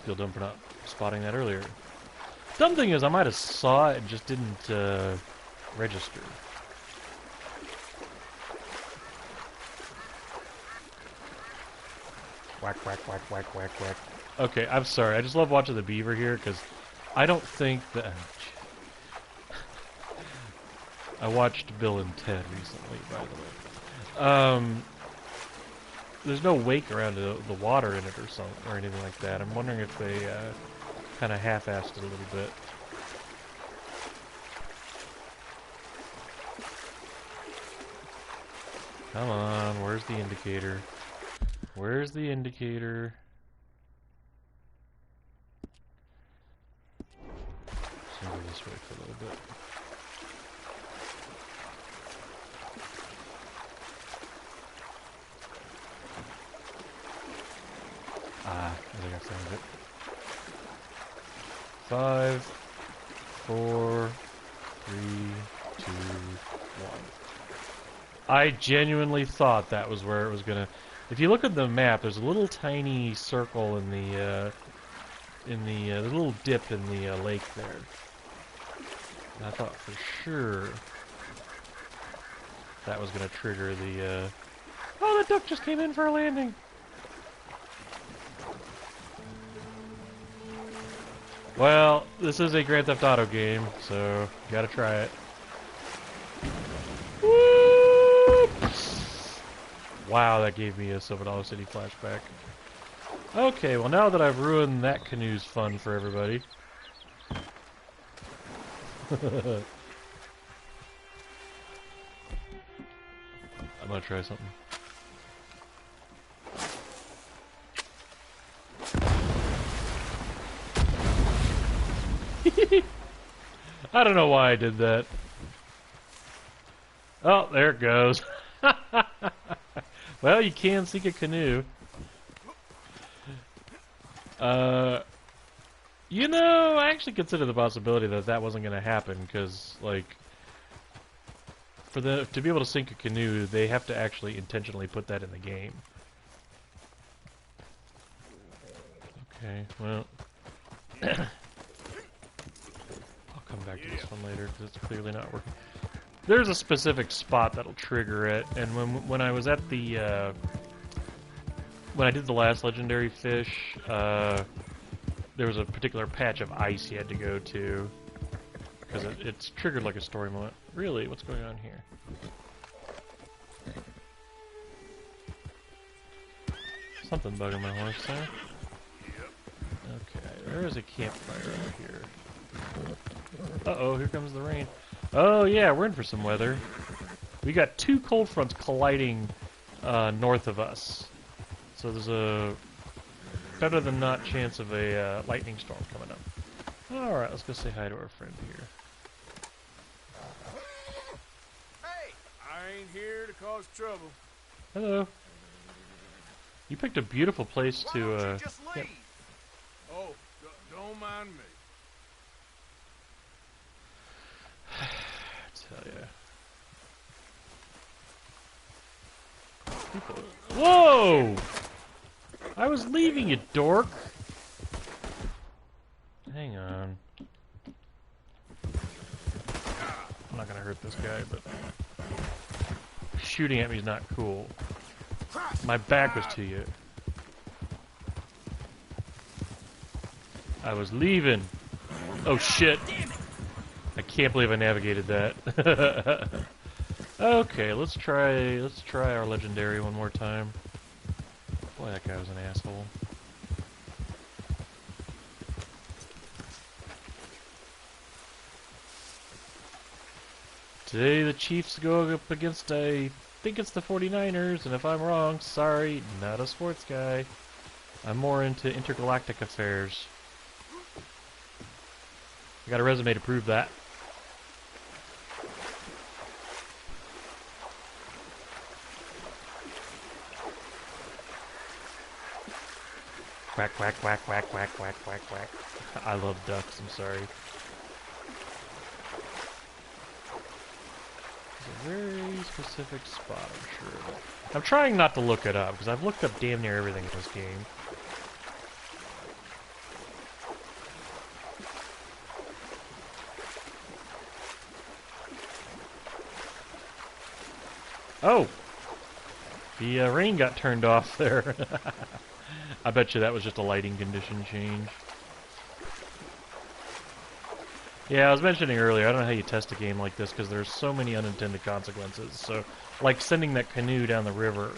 Feel dumb for not spotting that earlier. Dumb thing is, I might have saw it and just didn't register. Whack, whack, whack, whack, whack, whack. Okay, I'm sorry. I just love watching the beaver here because I don't think that. I watched Bill and Ted recently, by the way. there's no wake around the water in it or anything like that. I'm wondering if they kind of half-assed it a little bit. Come on, where's the indicator? Where's the indicator? Just gonna go this way for a little bit. Ah, I think I found it. 5, 4, 3, 2, 1. I genuinely thought that was where it was gonna. If you look at the map, there's a little tiny circle in the little dip in the lake there. And I thought for sure that was gonna trigger the. Oh, the duck just came in for a landing. Well, this is a Grand Theft Auto game, so gotta try it. Whoop! Wow, that gave me a Silver City flashback. Okay, well now that I've ruined that canoe's fun for everybody. I'm gonna try something. I don't know why I did that. Oh, there it goes. Well, you can sink a canoe. You know, I actually consider the possibility that that wasn't going to happen, because, like, to be able to sink a canoe, they have to actually intentionally put that in the game. Okay, well... come back to this one later because it's clearly not working. There's a specific spot that'll trigger it, and when I was at the when I did the last legendary fish, there was a particular patch of ice you had to go to because it's triggered like a story moment. Really, what's going on here? Something bugging my horse there. Okay, there is a campfire over here. Uh-oh, here comes the rain. Oh yeah, we're in for some weather. We got 2 cold fronts colliding north of us. So there's a better than not chance of a lightning storm coming up. Alright, let's go say hi to our friend here. Hey, I ain't here to cause trouble. Hello. You picked a beautiful place Why to don't you just leave? Yep. Oh, don't mind me. Tell ya. People. Whoa! I was leaving, you dork. Hang on. I'm not gonna hurt this guy, but shooting at me is not cool. My back was to you. I was leaving. Oh shit. I can't believe I navigated that. Okay, let's try our legendary one more time. Boy, that guy was an asshole. Today the Chiefs go up against, I think it's the 49ers, and if I'm wrong, sorry, not a sports guy. I'm more into intergalactic affairs. I got a resume to prove that. Quack, quack, quack, quack, quack, quack, quack, quack. I love ducks, I'm sorry. It's a very specific spot, I'm sure of it. I'm trying not to look it up, because I've looked up damn near everything in this game. Oh! The rain got turned off there. I bet you that was just a lighting condition change. Yeah, I was mentioning earlier, I don't know how you test a game like this because there's so many unintended consequences. So, like sending that canoe down the river,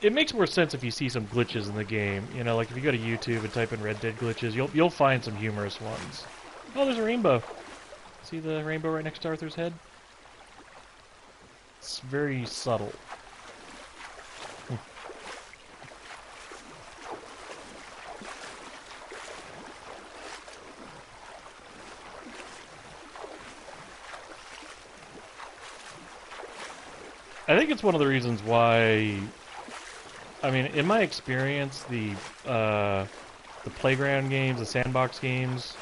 It makes more sense if you see some glitches in the game. You know, like if you go to YouTube and type in Red Dead glitches, you'll find some humorous ones. Oh, there's a rainbow. See the rainbow right next to Arthur's head? It's very subtle. I think it's one of the reasons why, I mean, in my experience, the playground games, the sandbox games,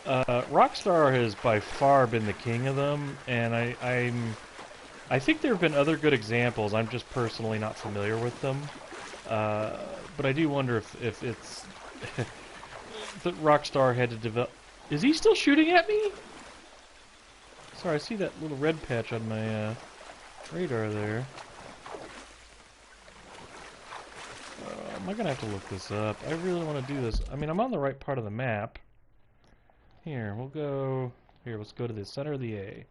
Rockstar has by far been the king of them, and I think there have been other good examples. I'm just personally not familiar with them, but I do wonder if it's that Rockstar had to develop. Is he still shooting at me? Sorry, I see that little red patch on my radar there. Am I gonna have to look this up? I really want to do this. I mean, I'm on the right part of the map. Here, we'll go... Here, let's go to the center of the A.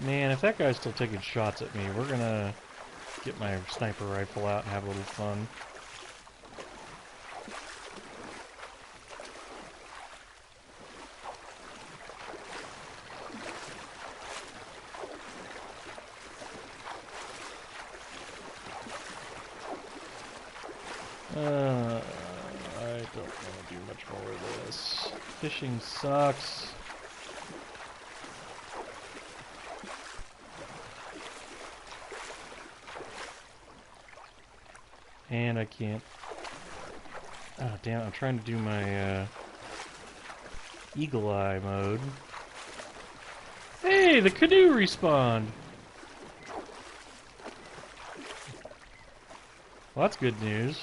Man, if that guy's still taking shots at me, we're gonna get my sniper rifle out and have a little fun. I don't want to do much more of this. Fishing sucks. And I can't... Oh, damn, I'm trying to do my, Eagle Eye mode. Hey, the canoe respawned! Well, that's good news.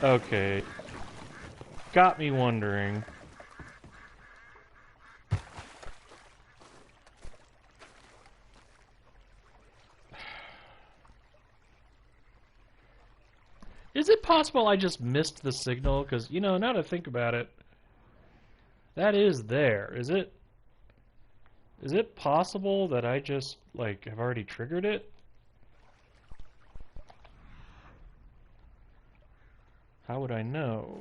Okay. Got me wondering. Is it possible I just missed the signal? Because, you know, now that I think about it, that is there. Is it possible that I just, like, have already triggered it? How would I know?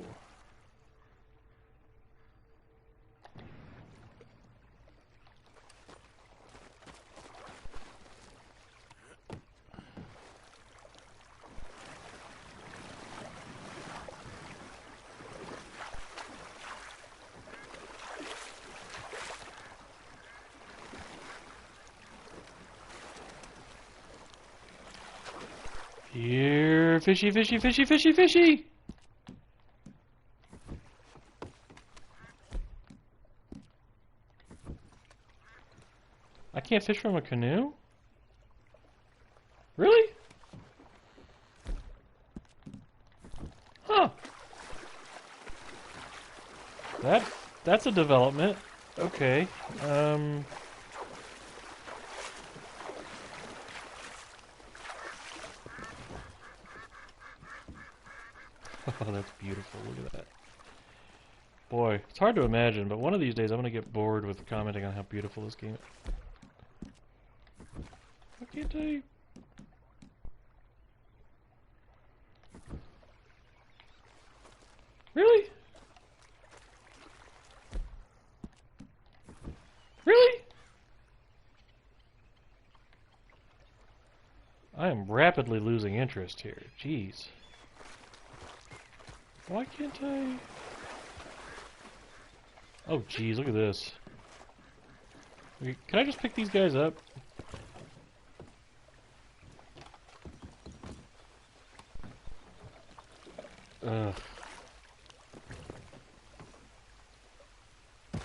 Here, fishy, fishy, fishy, fishy, fishy! I can't fish from a canoe? Really? Huh. That's a development. Okay. Oh, that's beautiful. Look at that. Boy, it's hard to imagine, but one of these days I'm going to get bored with commenting on how beautiful this game is. I can't tell you. Really? Really? I am rapidly losing interest here. Jeez. Why can't I... Oh, jeez, look at this. Okay, can I just pick these guys up? Ugh. Can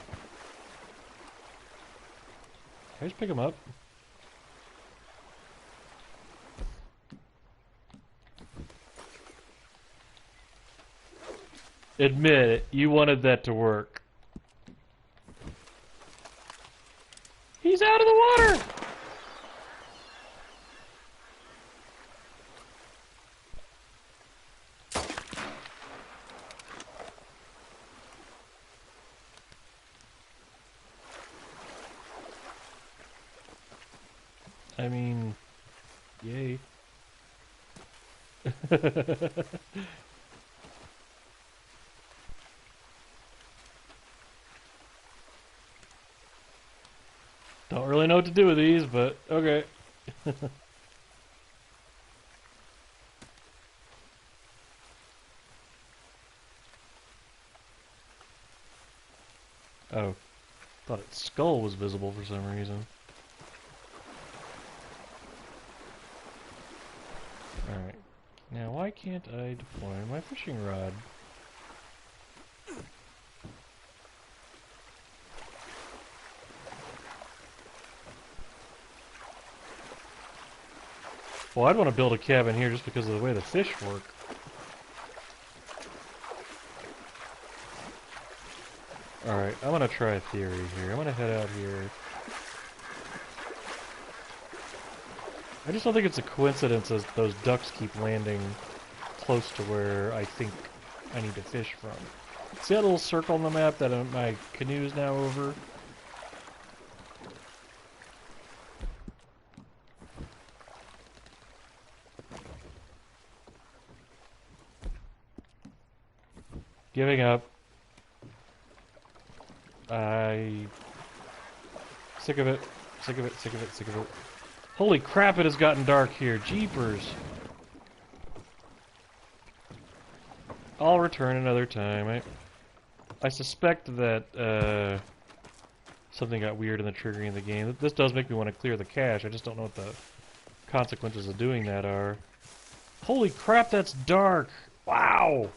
I just pick them up? Admit it, you wanted that to work. He's out of the water! I mean, yay. Don't really know what to do with these, but okay. Oh, thought its skull was visible for some reason. Alright. Now, why can't I deploy my fishing rod? Well, I'd want to build a cabin here just because of the way the fish work. Alright, I'm gonna try a theory here. I'm gonna head out here. I just don't think it's a coincidence as those ducks keep landing close to where I think I need to fish from. See that little circle on the map that my canoe is now over? Giving up. Sick of it. Sick of it, sick of it, sick of it. Holy crap, it has gotten dark here. Jeepers. I'll return another time. I suspect that something got weird in the triggering of the game. This does make me want to clear the cache. I just don't know what the consequences of doing that are. Holy crap, that's dark! Wow!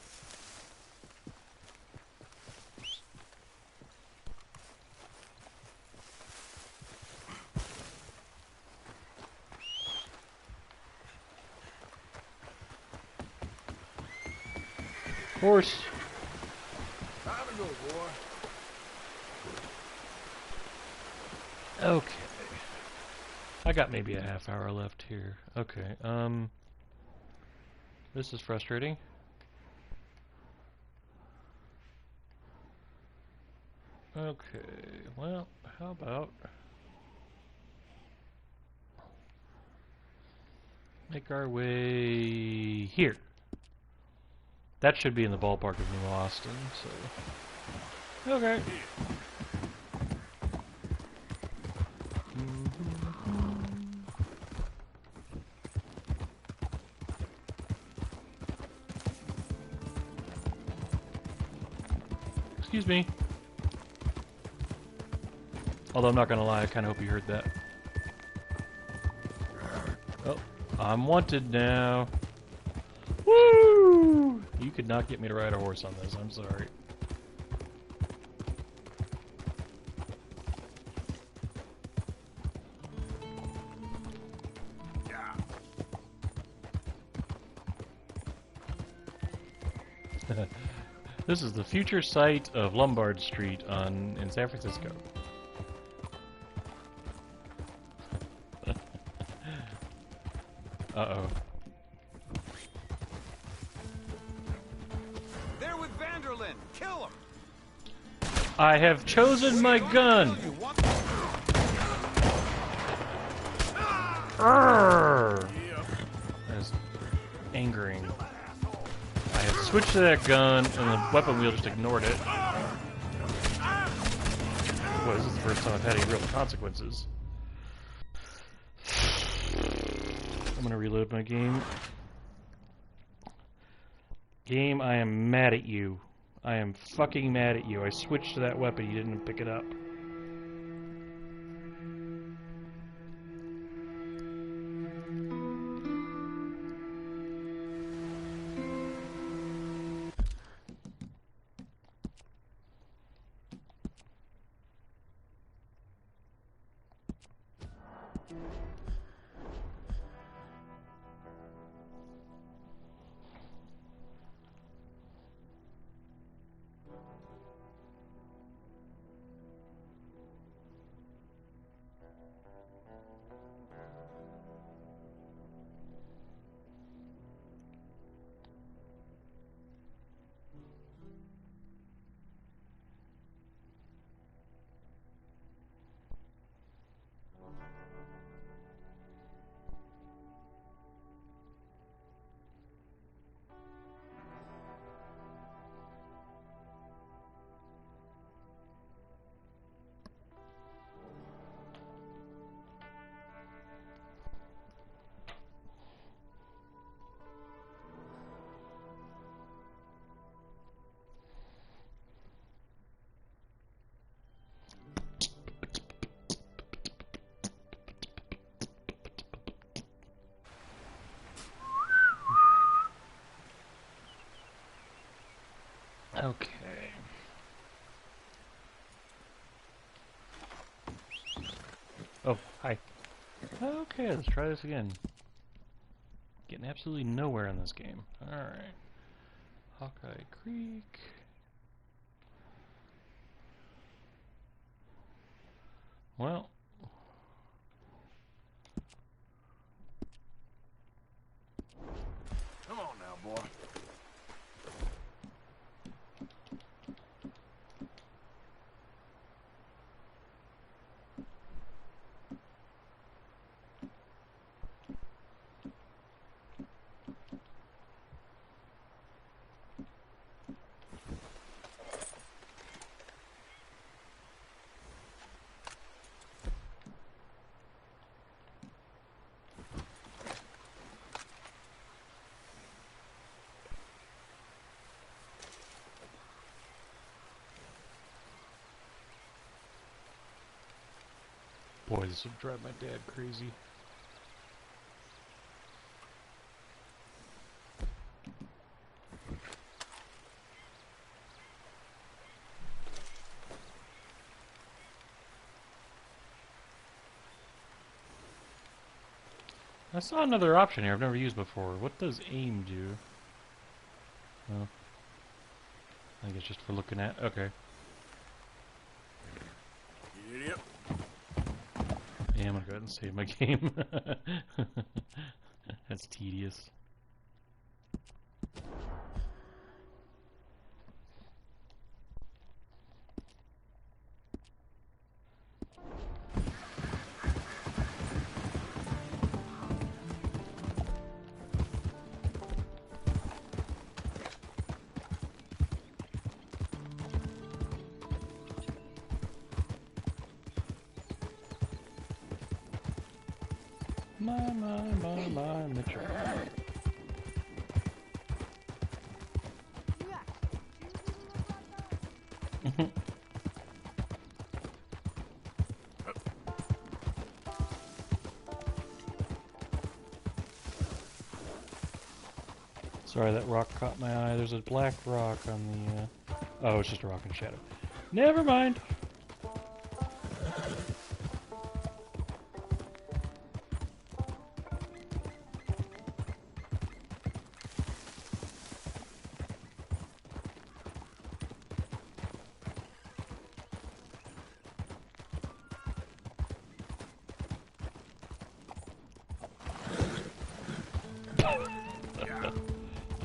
Horse. Time to go, boy. Okay. I got maybe a half hour left here. Okay, this is frustrating. Okay, well, how about make our way here. That should be in the ballpark of New Austin, so... Okay. Excuse me. Although I'm not gonna lie, I kinda hope you heard that. Oh, I'm wanted now. Woo! You could not get me to ride a horse on this, I'm sorry. This is the future site of Lombard Street in San Francisco. Uh-oh. They're with Vanderlyn. Kill them. I have chosen my gun! Arrgh! That is angering. I have switched to that gun, and the weapon wheel just ignored it. Boy, this is the first time I've had any real consequences. I'm gonna reload my game. Game, I am mad at you. I am fucking mad at you. I switched to that weapon, you didn't pick it up. Okay. Oh, hi. Okay, let's try this again. Getting absolutely nowhere in this game. Alright. Hawkeye Creek. Well. Come on now, boy. Boy, this would drive my dad crazy. I saw another option here I've never used before. What does aim do? Oh. I think it's just for looking at. Okay. You idiot. Yeah, I'm gonna go ahead and save my game. That's tedious. My, Mitchell. Sorry, that rock caught my eye. There's a black rock on the, oh, it's just a rock in shadow. Never mind!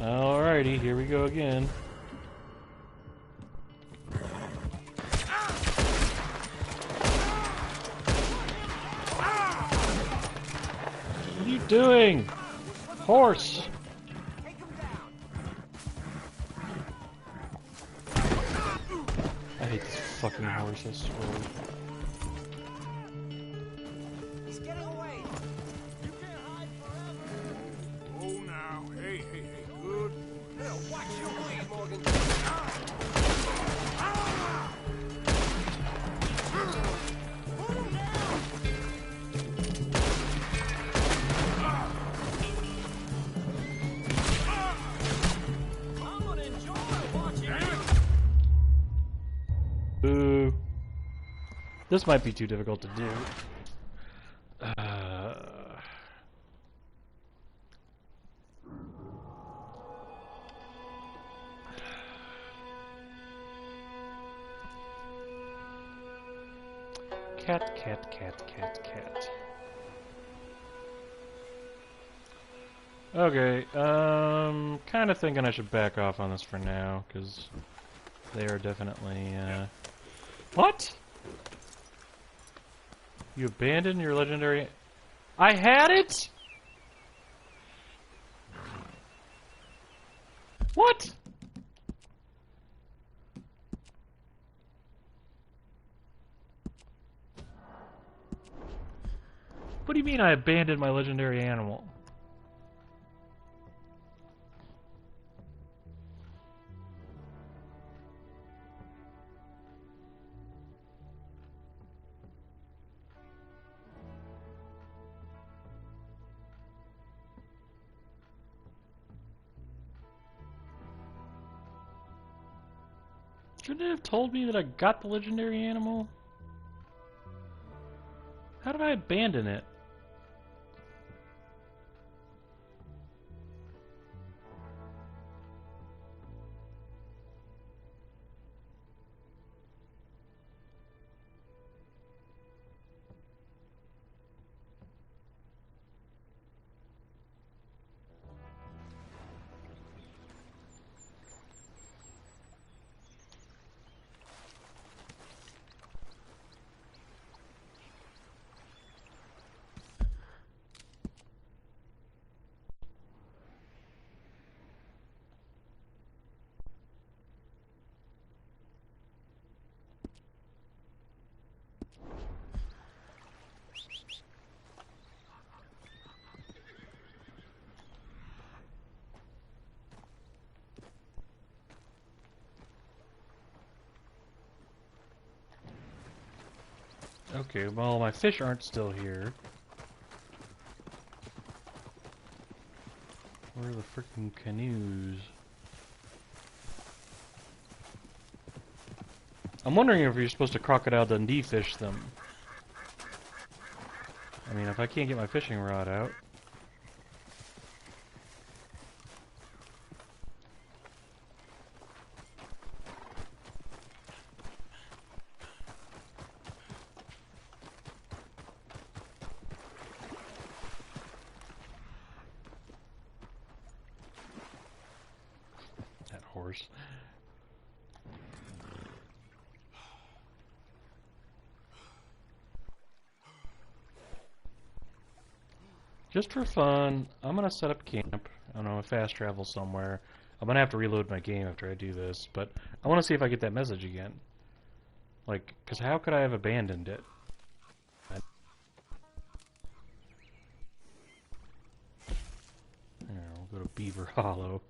Alrighty, here we go again. What are you doing? Horse! I hate this fucking horse, I swear. He's getting away. You can't hide forever. Oh, now. Hey, good. Now, watch your bleed, Morgan. I'm gonna enjoy watching you. Boo. This might be too difficult to do. Cat. Okay, kind of thinking I should back off on this for now, because they are definitely, What? You abandoned your legendary... I had it?! What?! What do you mean I abandoned my legendary animal? Shouldn't it have told me that I got the legendary animal? How did I abandon it? Okay, well, my fish aren't still here. Where are the freaking canoes? I'm wondering if you're supposed to Crocodile Dundee fish them. I mean, if I can't get my fishing rod out. That horse. Just for fun, I'm gonna set up camp. I don't know, fast travel somewhere. I'm gonna have to reload my game after I do this, but I want to see if I get that message again. Like, because how could I have abandoned it? Here, we'll go to Beaver Hollow.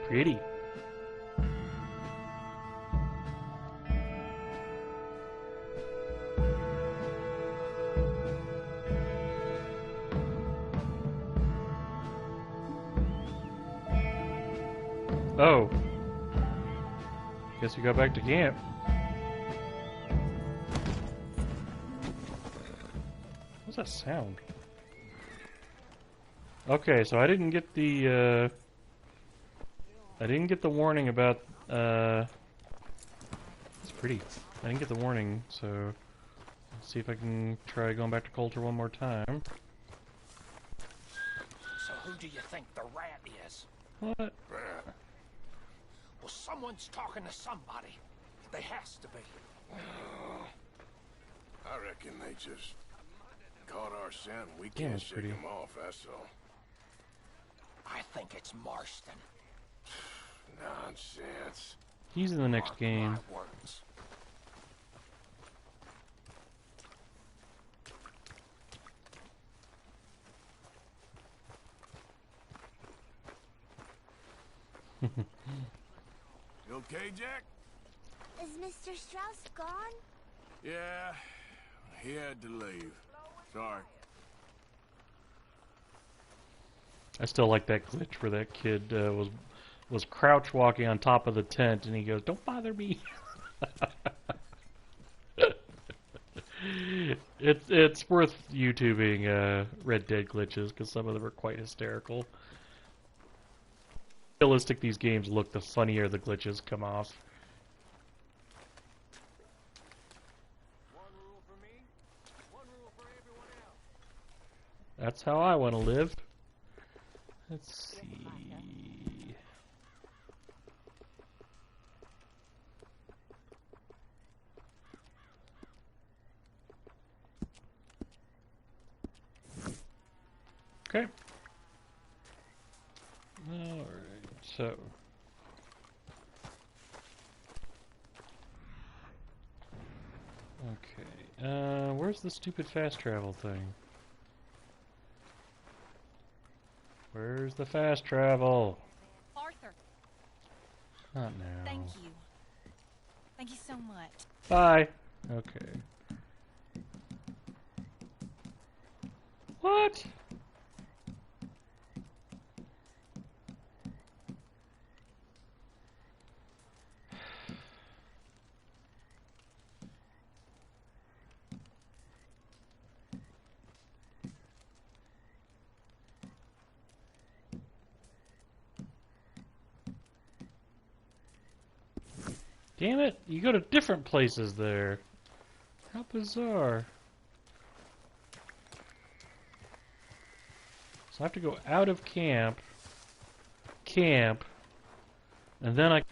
Pretty. Oh. Guess we go back to camp. What's that sound? Okay, so I didn't get the warning about it's pretty. I didn't get the warning, so let's see if I can try going back to Coulter one more time. So who do you think the rat is? What? Well, someone's talking to somebody. They has to be. I reckon they just caught our scent. We Yeah, can't it's shake pretty. them off, that's all. I think it's Marston. Nonsense. He's in the next Mark game. my words. You okay, Jack? Is Mr. Strauss gone? Yeah, he had to leave. Sorry. I still like that glitch where that kid was crouch walking on top of the tent, and he goes, "Don't bother me." It's worth YouTubing Red Dead glitches because some of them are quite hysterical. realistic these games look, the funnier the glitches come off. One rule for me, one rule for everyone else. That's how I want to live. Let's see. Okay. Alright, so. Okay, where's the stupid fast travel thing? Where's the fast travel? Arthur, Not now. thank you. Thank you so much. Bye. Okay. What? Damn it, you go to different places there. How bizarre. So I have to go out of camp, and then I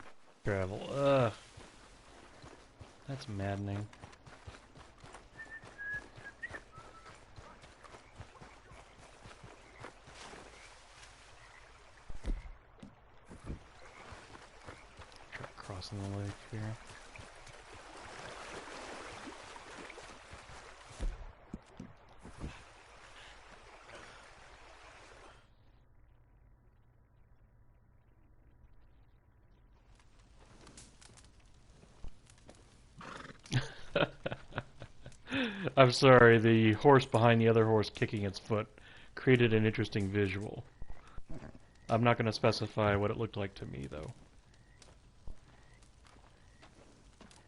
travel. Ugh. That's maddening. Crossing the lake here. I'm sorry, the horse behind the other horse kicking its foot created an interesting visual. I'm not going to specify what it looked like to me, though.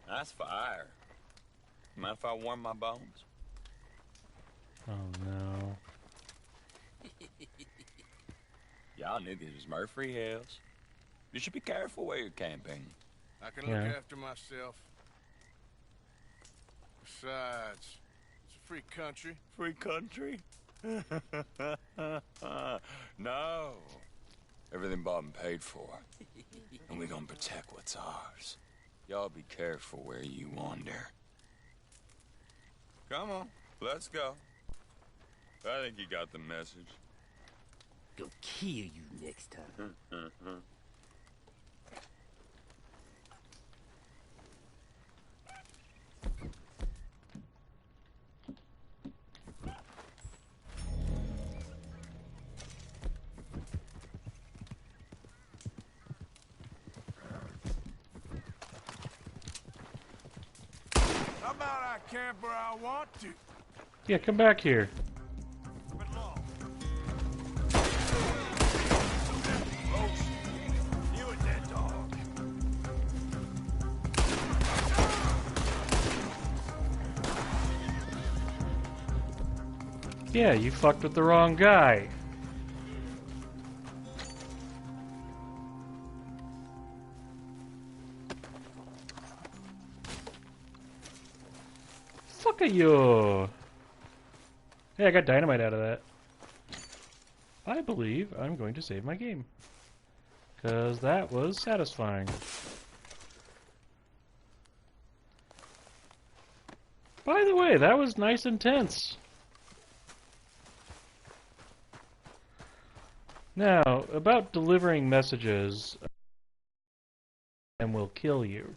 Nice fire. Mind if I warm my bones? Oh no. Y'all knew this was Murphy Hills. You should be careful where you're camping. I can Yeah. look after myself. Besides, it's a free country. Free country? No. Everything bought and paid for. And we're gonna protect what's ours. Y'all be careful where you wander. Come on, let's go. I think you got the message. Gonna kill you next time. How about I camp where I want to? Yeah, come back here. But long. You and that dog. Yeah, you fucked with the wrong guy. Fuck you. Hey, I got dynamite out of that. I believe I'm going to save my game. Because that was satisfying. By the way, that was nice and tense. Now, about delivering messages and will kill you.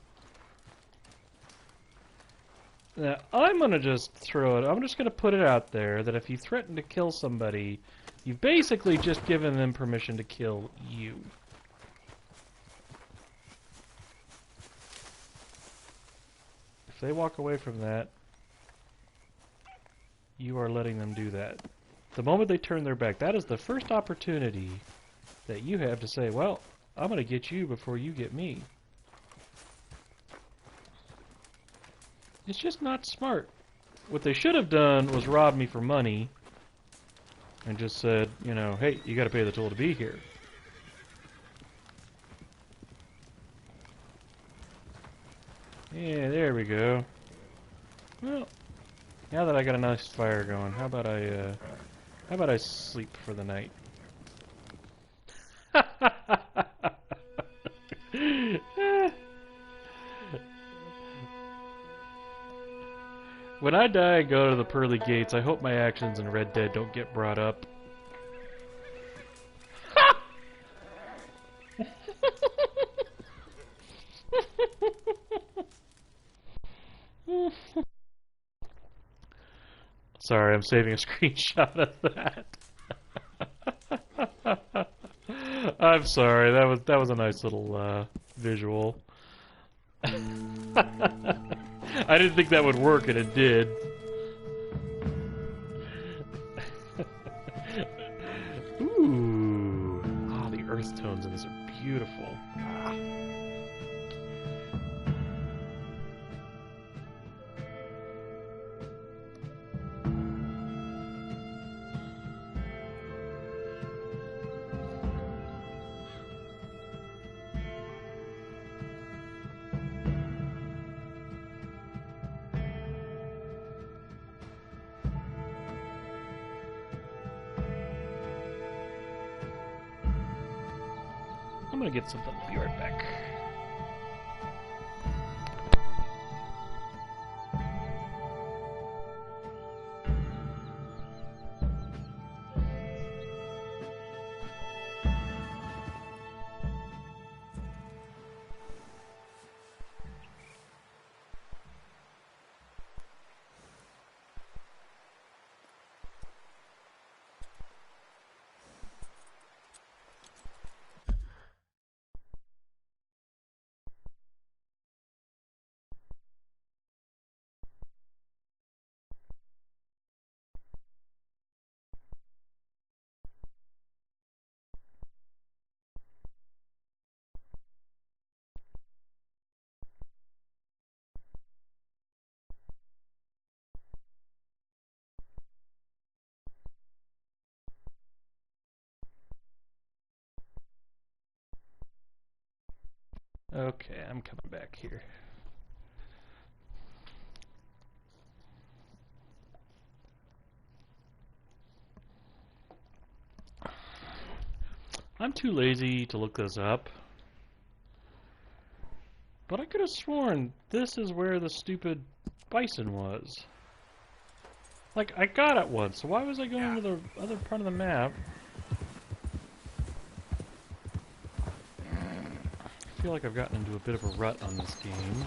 Now, I'm going to just throw it, I'm just going to put it out there that if you threaten to kill somebody, you've basically just given them permission to kill you. If they walk away from that, you are letting them do that. The moment they turn their back, that is the first opportunity that you have to say, well, I'm going to get you before you get me. It's just not smart. What they should have done was rob me for money and just said, you know, hey, you got to pay the toll to be here. Yeah, there we go. Well, now that I got a nice fire going, how about I sleep for the night? When I die and go to the pearly gates, I hope my actions in Red Dead don't get brought up. Sorry, I'm saving a screenshot of that. I'm sorry, that was a nice little visual. I didn't think that would work, and it did. Ooh, ah, the earth tones in this are beautiful. Ah. I'm gonna get something. I'll be right back. Okay, I'm coming back here. I'm too lazy to look this up, but I could have sworn this is where the stupid bison was. Like, I got it once, so why was I going to the other part of the map? I feel like I've gotten into a bit of a rut on this game.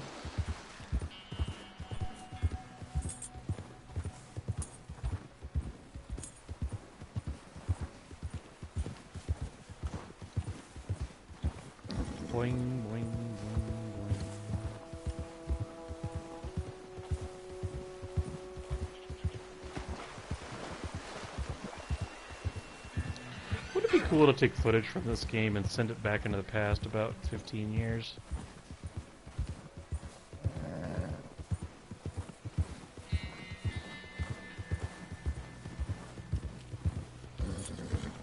Boing, boing, boing, boing. Would it be cool to take footage from this game and send it back into the past about 15 years?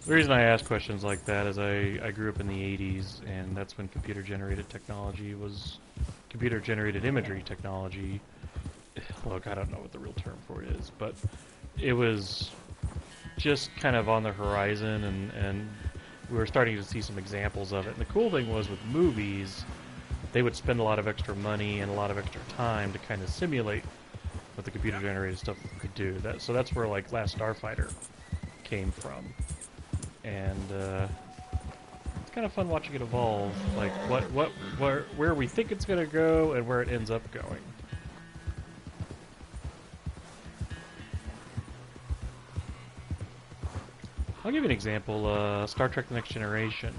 The reason I ask questions like that is I grew up in the 80s, and that's when computer-generated imagery technology, look, I don't know what the real term for it is, but it was just kind of on the horizon, and we were starting to see some examples of it. And the cool thing was with movies, they would spend a lot of extra money and a lot of extra time to kind of simulate what the computer-generated stuff could do. So that's where, like, Last Starfighter came from. And it's kind of fun watching it evolve, like where we think it's gonna go and where it ends up going. I'll give you an example. Star Trek: The Next Generation.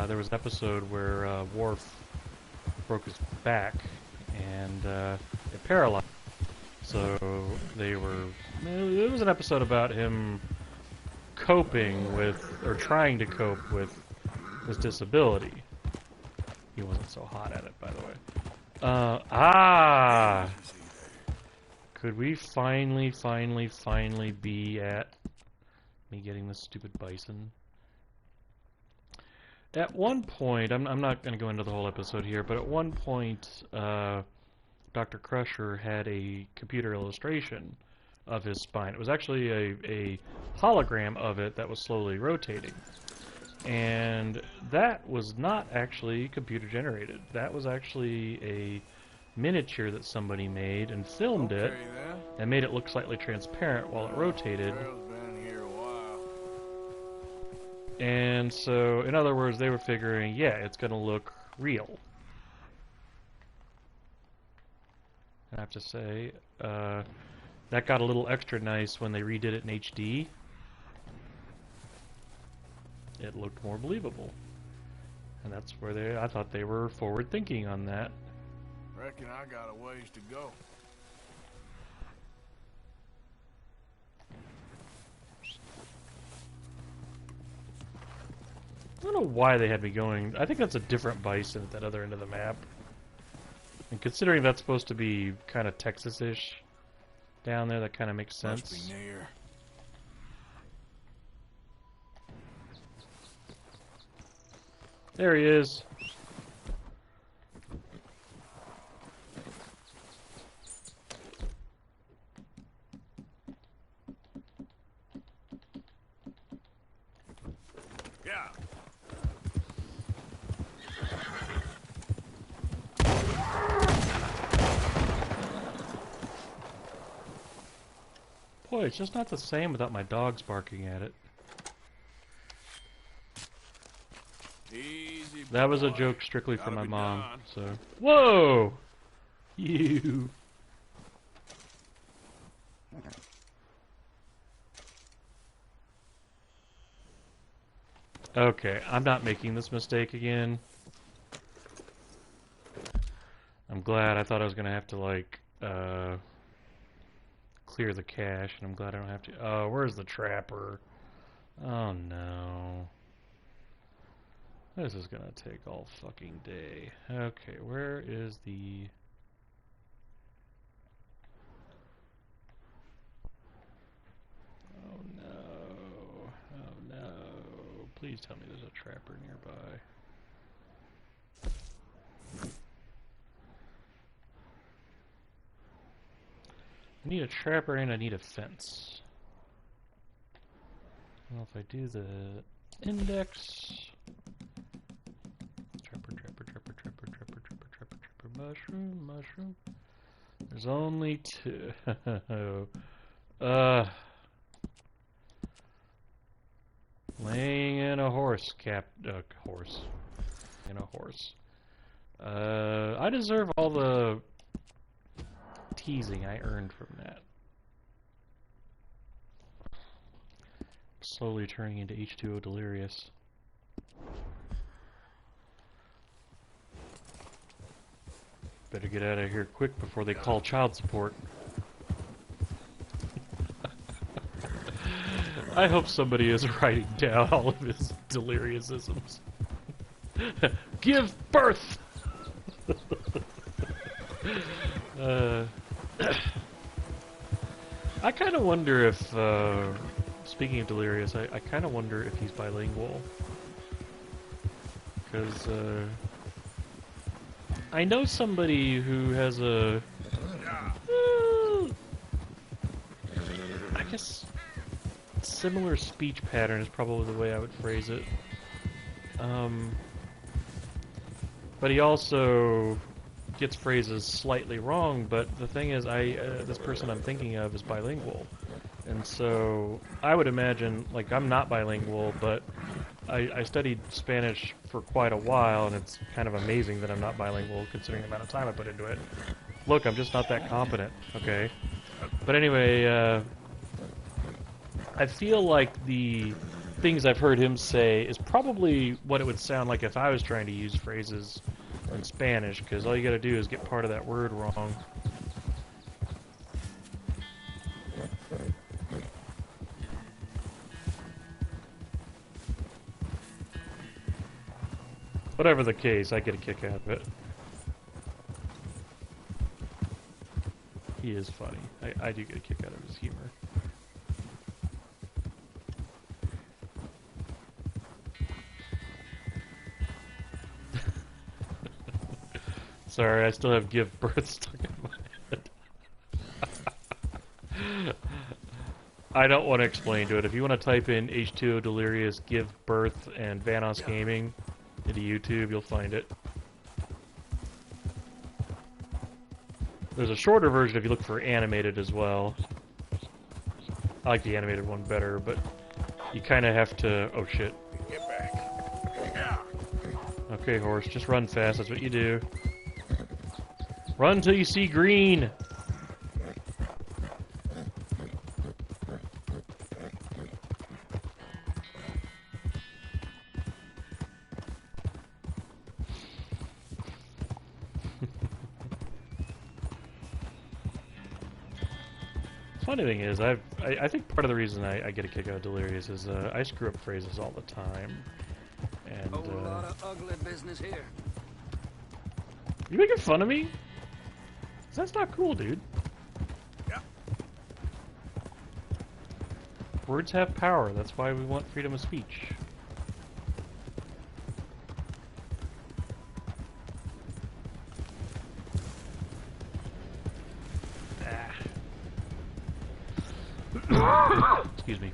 There was an episode where Worf broke his back and it paralyzed. So there was an episode about him coping with, or trying to cope with, his disability. He wasn't so hot at it, by the way. Could we finally be at me getting this stupid bison? At one point, I'm not going to go into the whole episode here, but at one point, Dr. Crusher had a computer illustration of his spine. It was actually a hologram of it that was slowly rotating. And that was not actually computer generated. That was actually a miniature that somebody made and filmed it and made it look slightly transparent while it rotated. Been here a while. And so, in other words, they were figuring, yeah, it's going to look real. I have to say, that got a little extra nice when they redid it in HD. It looked more believable. And that's where I thought they were forward thinking on that. Reckon I got a ways to go. I don't know why they had me going. I think that's a different bison at that other end of the map. And considering that's supposed to be kind of Texas-ish down there, that kind of makes sense. Must be near. There he is. Yeah. Boy, it's just not the same without my dogs barking at it. Easy. That was a boy. joke strictly for Gotta my be mom, done. so... Whoa! You... Okay, I'm not making this mistake again. I'm glad. I thought I was gonna have to, like, clear the cache, and I'm glad I don't have to... Oh, where's the trapper? Oh, no. This is gonna take all fucking day. Okay, where is the... Oh no. Oh no. Please tell me there's a trapper nearby. I need a trapper and I need a fence. Well, if I do the index... Trapper, mushroom. There's only two. Laying in a horse horse. In a horse. I deserve all the teasing I earned from that. Slowly turning into H2O delirious. Better get out of here quick before they call child support. I hope somebody is writing down all of his delirious-isms. Give birth! I kind of wonder if, speaking of delirious, I kind of wonder if he's bilingual. Because, I know somebody who has a... I guess similar speech pattern is probably the way I would phrase it. But he also gets phrases slightly wrong, but the thing is, this person I'm thinking of is bilingual. And so I would imagine, like, I'm not bilingual, but I studied Spanish for quite a while, and it's kind of amazing that I'm not bilingual considering the amount of time I put into it. Look, I'm just not that competent, okay? But anyway, I feel like the things I've heard him say is probably what it would sound like if I was trying to use phrases in Spanish, because all you gotta do is get part of that word wrong. Whatever the case, I get a kick out of it. He is funny. I do get a kick out of his humor. Sorry, I still have give birth stuck in my I don't want to explain to it. If you want to type in H2O Delirious Give Birth and Vanos Gaming into YouTube, you'll find it. There's a shorter version if you look for animated as well. I like the animated one better, but you kind of have to... Oh, shit. Get back. Okay, horse, just run fast. That's what you do. Run till you see green! Funny thing is, I think part of the reason I get a kick out of Delirious is I screw up phrases all the time, and Whole lot of ugly business here. you making fun of me? That's not cool, dude. Yeah. Words have power. That's why we want freedom of speech. Excuse me.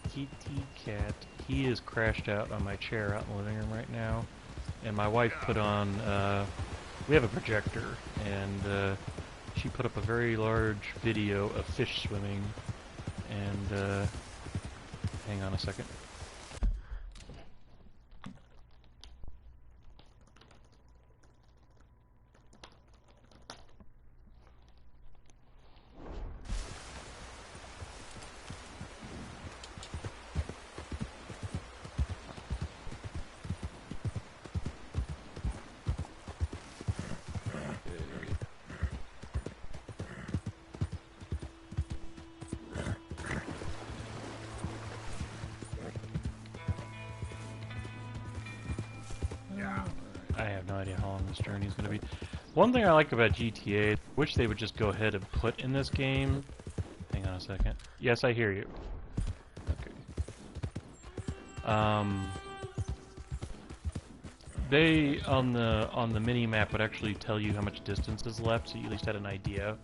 Kitty cat. He is crashed out on my chair out in the living room right now. And my wife put on, we have a projector, and she put up a very large video of fish swimming. And, hang on a second. I have no idea how long this journey is going to be. One thing I like about GTA, wish they would just go ahead and put in this game. Hang on a second. Yes, I hear you. Okay. They on the mini map would actually tell you how much distance is left, so you at least had an idea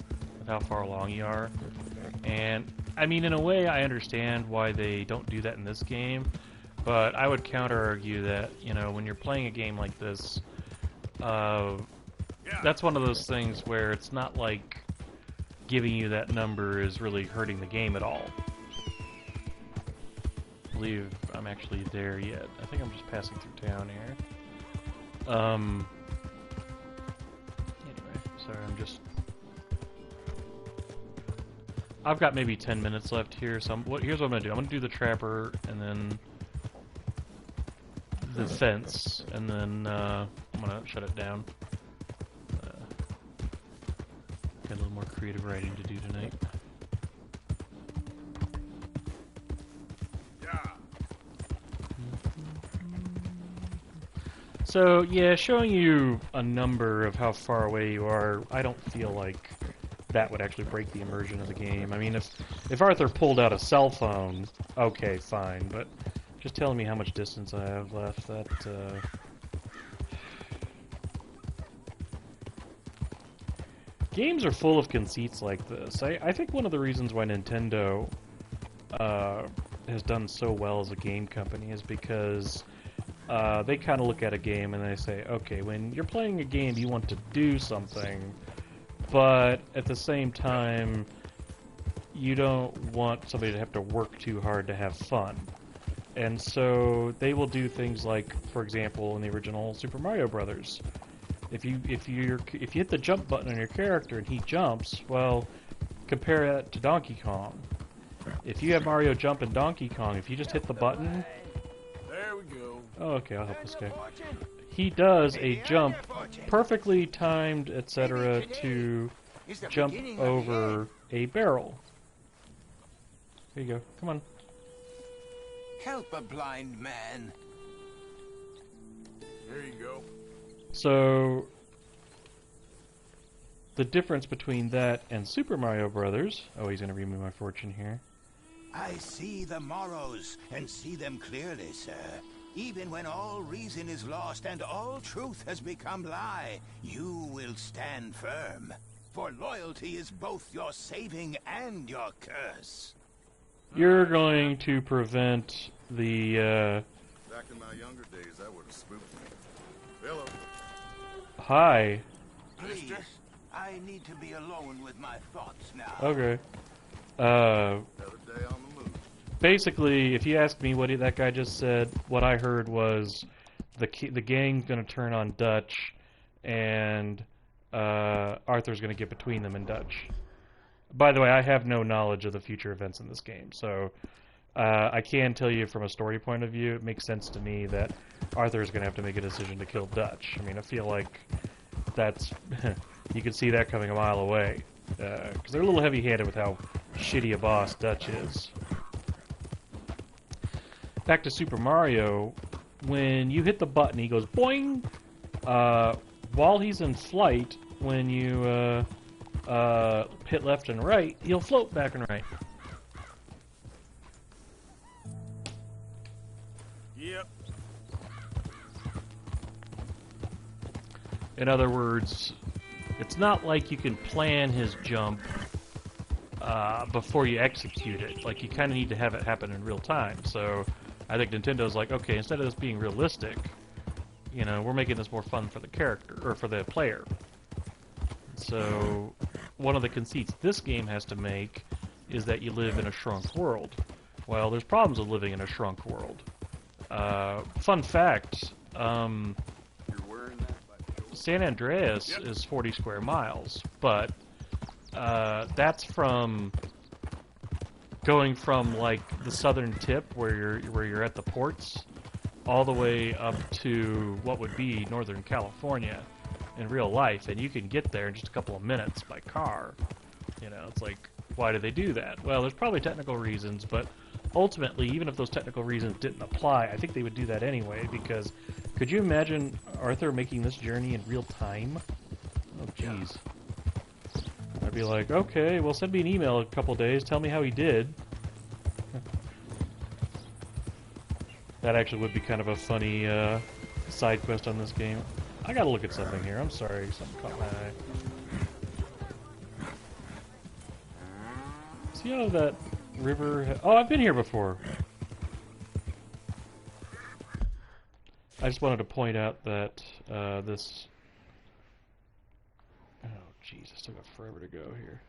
of how far along you are. And I mean, in a way, I understand why they don't do that in this game. But I would counter-argue that, you know, when you're playing a game like this, that's one of those things where it's not like giving you that number is really hurting the game at all. I believe I'm actually there yet. I think I'm just passing through town here. Anyway, sorry, I've got maybe 10 minutes left here, so here's what I'm gonna do. I'm gonna do the trapper, and then the fence, and then I'm gonna shut it down. Got a little more creative writing to do tonight. Yeah. So yeah, showing you a number of how far away you are, I don't feel like that would actually break the immersion of the game. I mean, if Arthur pulled out a cell phone, okay, fine, but just telling me how much distance I have left, that, Games are full of conceits like this. I think one of the reasons why Nintendo, has done so well as a game company is because, they kind of look at a game and they say, okay, when you're playing a game, you want to do something, but at the same time, you don't want somebody to have to work too hard to have fun. And so they will do things like, for example, in the original Super Mario Brothers, if you hit the jump button on your character and he jumps, well, compare that to Donkey Kong. If you have Mario jump in Donkey Kong, if you just hit the button, There we go. oh, okay, I'll help this guy. He does a jump perfectly timed, etc., to jump over a barrel. There you go. Come on. Help a blind man. There you go. So, the difference between that and Super Mario Brothers... Oh, he's going to remove my fortune here. I see the morrows and see them clearly, sir. Even when all reason is lost and all truth has become lie, you will stand firm. For loyalty is both your saving and your curse. You're going to prevent the, Back in my younger days, that would have spooked me. Hello. Hi. Please, I need to be alone with my thoughts now. Okay. Another day on the move. Basically, if you ask me what that guy just said, what I heard was the gang's going to turn on Dutch, and Arthur's going to get between them and Dutch. By the way, I have no knowledge of the future events in this game, so I can tell you from a story point of view, it makes sense to me that Arthur is going to have to make a decision to kill Dutch. I mean, I feel like that's you can see that coming a mile away, because they're a little heavy-handed with how shitty a boss Dutch is. Back to Super Mario, when you hit the button, he goes boing. While he's in flight, when you hit left and right, he'll float back and right. Yep. In other words, it's not like you can plan his jump before you execute it. Like, you kind of need to have it happen in real time. So I think Nintendo's like, okay, instead of this being realistic, you know, we're making this more fun for the character, or for the player. So one of the conceits this game has to make is that you live in a shrunk world. Well, there's problems with living in a shrunk world. Fun fact, San Andreas is 40 square miles, but that's from going from like the southern tip where you're at the ports all the way up to what would be Northern California in real life, and you can get there in just a couple of minutes by car. You know, it's like, why do they do that? Well, there's probably technical reasons, but ultimately, even if those technical reasons didn't apply, I think they would do that anyway, because could you imagine Arthur making this journey in real time? Oh, jeez. I'd be like, okay, well, send me an email in a couple days, tell me how he did. That actually would be kind of a funny side quest on this game. I gotta look at something here, I'm sorry, something caught my eye. See how that river... Oh, I've been here before! I just wanted to point out that this... Oh, jeez, I still got forever to go here.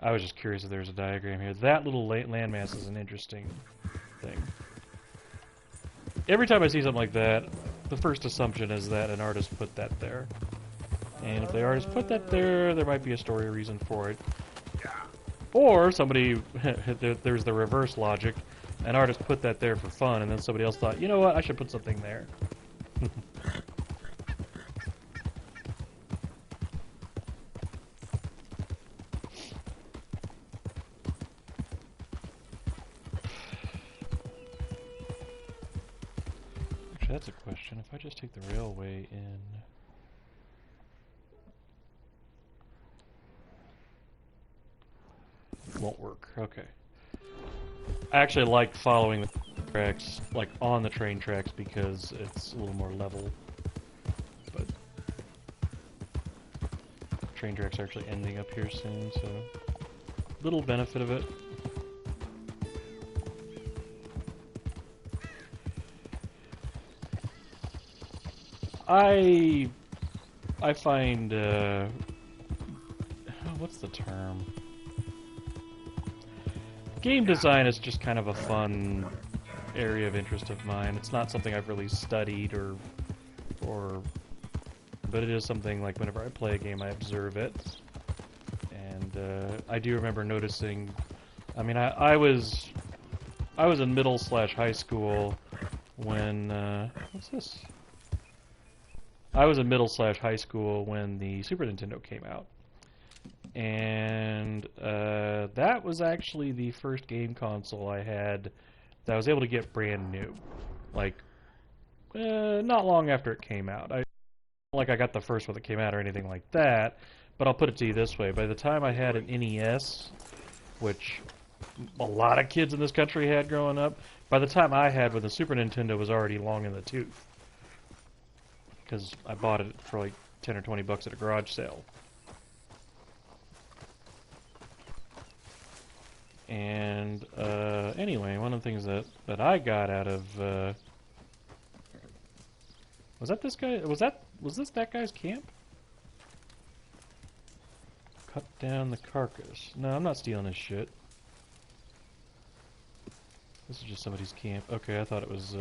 I was just curious if there's a diagram here. That little landmass is an interesting thing. Every time I see something like that, the first assumption is that an artist put that there. And if the artist put that there, there might be a story reason for it. Or somebody, there's the reverse logic, an artist put that there for fun, and then somebody else thought, you know what, I should put something there. Actually, that's a question. If I just take the railway in... Won't work. Okay. I actually like following the tracks, like on the train tracks, because it's a little more level. But train tracks are actually ending up here soon, so little benefit of it. I find what's the term? Game design is just kind of a fun area of interest of mine. It's not something I've really studied but it is something like whenever I play a game I observe it. And I do remember noticing, I mean I was in middle/high school when what's this? I was in middle/high school when the Super Nintendo came out. And that was actually the first game console I had that I was able to get brand new. Like, not long after it came out. I got the first one that came out or anything like that, but I'll put it to you this way. By the time I had an NES, which a lot of kids in this country had growing up. By the time I had one, the Super Nintendo was already long in the tooth. Because I bought it for like 10 or 20 bucks at a garage sale. And anyway, one of the things that I got out of was that this guy? Was this that guy's camp? Cut down the carcass. No, I'm not stealing his shit. This is just somebody's camp. Okay, I thought it was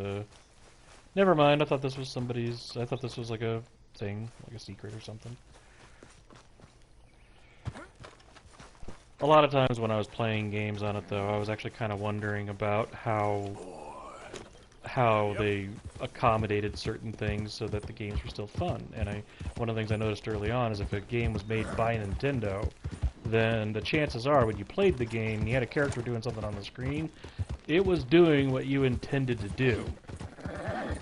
never mind. I thought this was somebody's. I thought this was like a thing, like a secret or something. A lot of times when I was playing games on it, though, I was actually kind of wondering about how they accommodated certain things so that the games were still fun. And one of the things I noticed early on is if a game was made by Nintendo, then the chances are when you played the game and you had a character doing something on the screen, it was doing what you intended to do.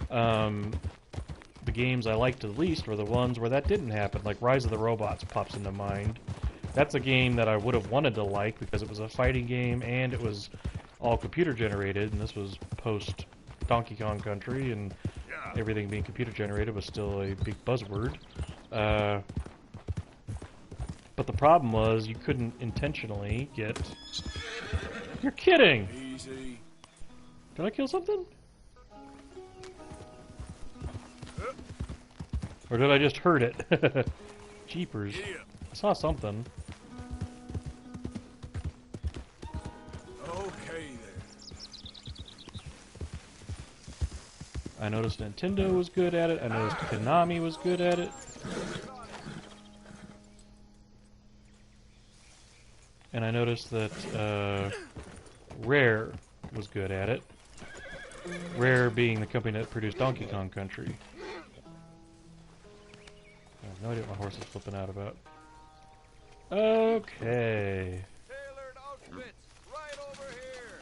The games I liked the least were the ones where that didn't happen, like Rise of the Robots pops into mind. That's a game that I would have wanted to like because it was a fighting game and it was all computer generated, and this was post Donkey Kong Country, and everything being computer generated was still a big buzzword. But the problem was you couldn't intentionally get... You're kidding! Easy. Did I kill something? Or did I just hurt it? Jeepers. I saw something. Okay then. I noticed Nintendo was good at it. I noticed Konami was good at it. And I noticed that Rare was good at it. Rare being the company that produced Donkey Kong Country. I have no idea what my horse is flipping out about. Okay. Tailored outfits, right over here.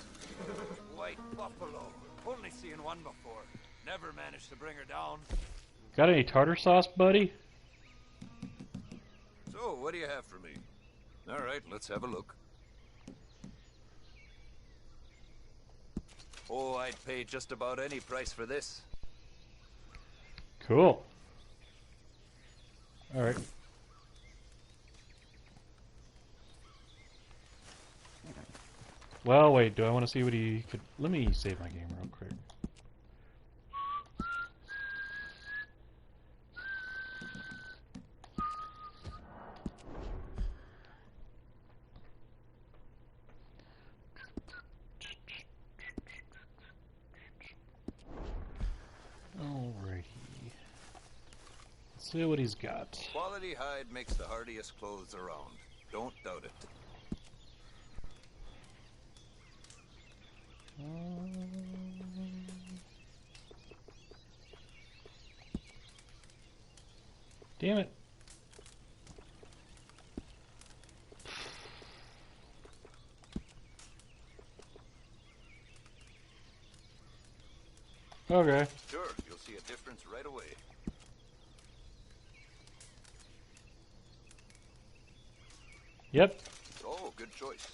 White buffalo. Only seen one before. Never managed to bring her down. Got any tartar sauce, buddy? So, what do you have for me? All right, let's have a look. Oh, I'd pay just about any price for this. Cool. Alright. Well, wait, do I want to see what he could... Let me save my game real quick. Alrighty. Let's see what he's got. Quality hide makes the hardiest clothes around. Don't doubt it. Damn it. Okay. Sure, you'll see a difference right away. Yep. Oh, good choice.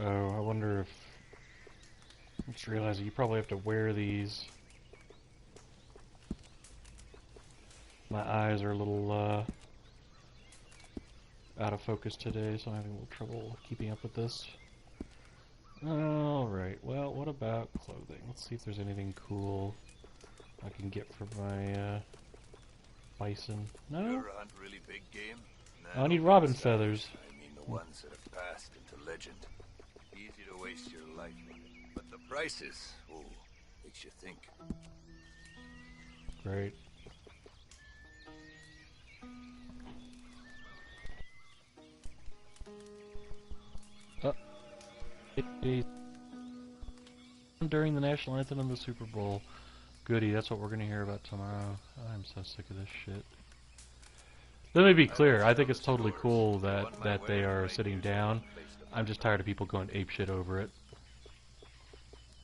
Oh, I wonder if... I just realized you probably have to wear these. My eyes are a little, out of focus today, so I'm having a little trouble keeping up with this. Alright, well, what about clothing? Let's see if there's anything cool I can get for my, bison. No? You ever hunt really big game? I need robin feathers. I mean the ones that have passed into legend. Easy to waste your life. But the prices, oh, makes you think. Great. During the national anthem and the Super Bowl. Goody, that's what we're going to hear about tomorrow. I'm so sick of this shit. Let me be clear, I think it's totally cool that they are sitting down. I'm just tired of people going apeshit over it.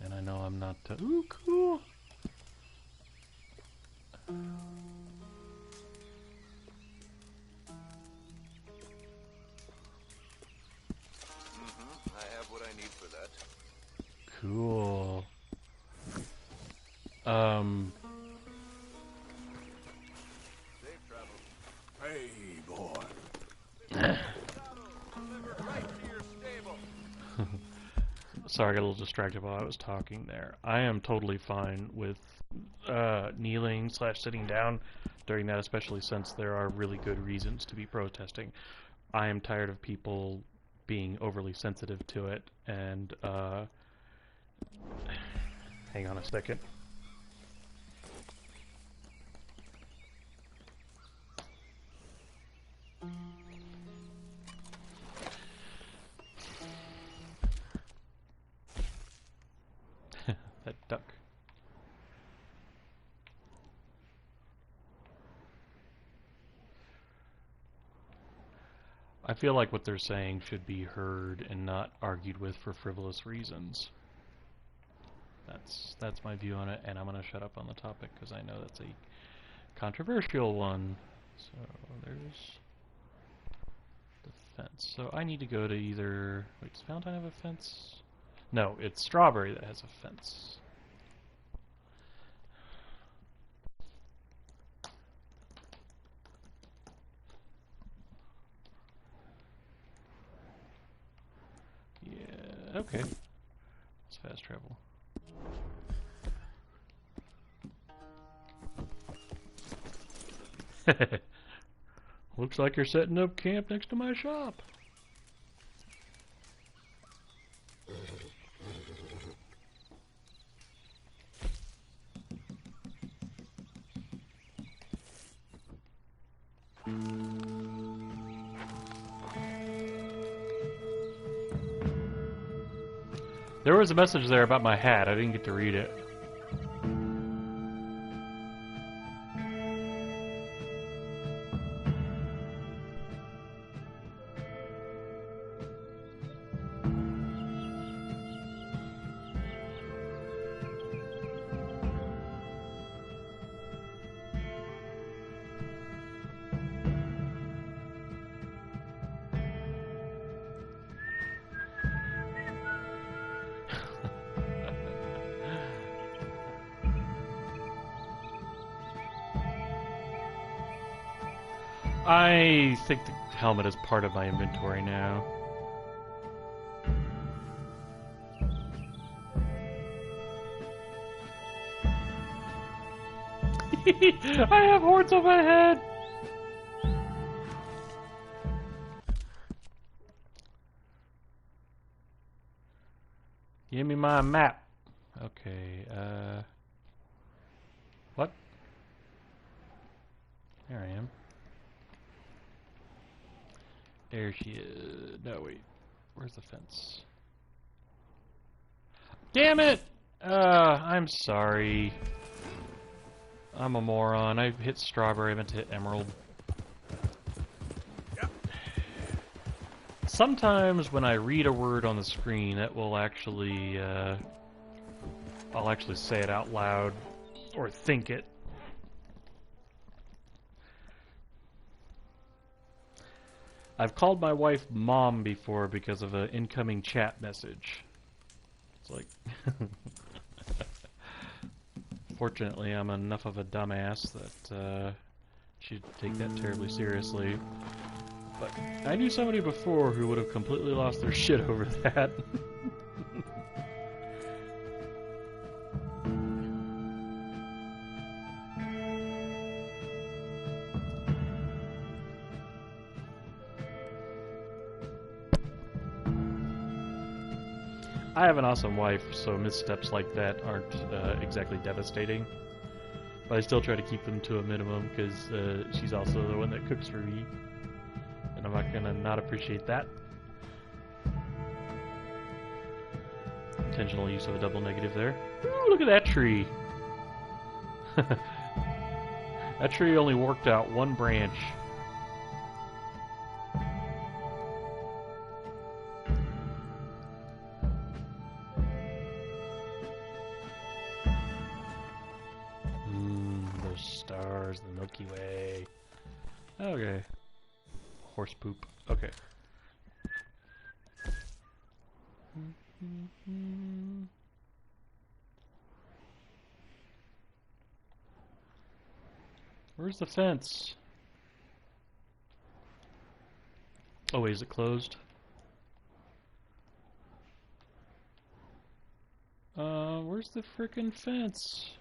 And I know I'm not... ooh, cool! for that. Cool. Safe travel. Hey, boy. Delivered right to your stable. Sorry, I got a little distracted while I was talking there. I am totally fine with kneeling / sitting down during that, especially since there are really good reasons to be protesting. I am tired of people being overly sensitive to it, and hang on a second. That duck. I feel like what they're saying should be heard and not argued with for frivolous reasons. That's my view on it, and I'm gonna shut up on the topic because I know that's a controversial one. So there's the fence. So I need to go to either... Wait, does Valentine have a fence? No, it's Strawberry that has a fence. Yeah, okay. Let's fast travel. Looks like you're setting up camp next to my shop. There was a message there about my hat. I didn't get to read it. I think the helmet is part of my inventory now. I have horns on my head! Give me my map. Okay, what? There I am. There she is. No, wait. Where's the fence? Damn it! I'm sorry. I'm a moron. I hit Strawberry. I meant to hit Emerald. Yep. Sometimes when I read a word on the screen, it will actually, I'll actually say it out loud or think it. I've called my wife Mom before because of an incoming chat message. It's like... Fortunately, I'm enough of a dumbass that she'd take that terribly seriously. But I knew somebody before who would have completely lost their shit over that. I have an awesome wife, so missteps like that aren't exactly devastating. But I still try to keep them to a minimum, because she's also the one that cooks for me. And I'm not gonna not appreciate that. Intentional use of a double negative there. Ooh, look at that tree! That tree only worked out one branch. The Milky Way. Okay. Horse poop. Okay. Where's the fence? Oh wait, is it closed? Where's the frickin' fence?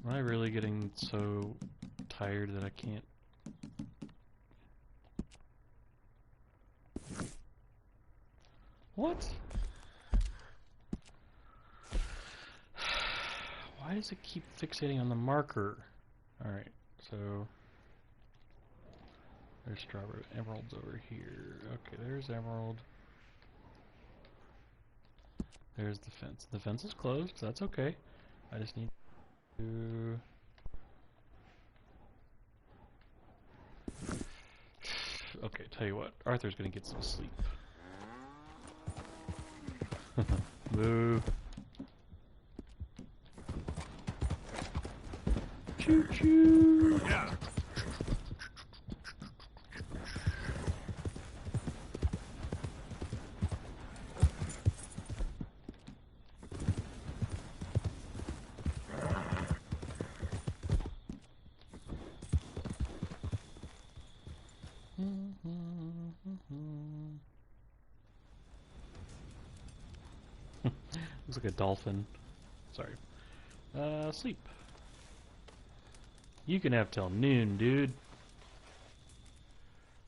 Am I really getting so tired that I can't? What? Why does it keep fixating on the marker? Alright, so there's strawberry. Emerald's over here. Okay, there's emerald. There's the fence. The fence is closed, so that's okay. I just need to... Okay, tell you what. Arthur's gonna get some sleep. Move. Choo choo. Yeah. Looks like a dolphin. Sorry. Sleep. You can have till noon, dude.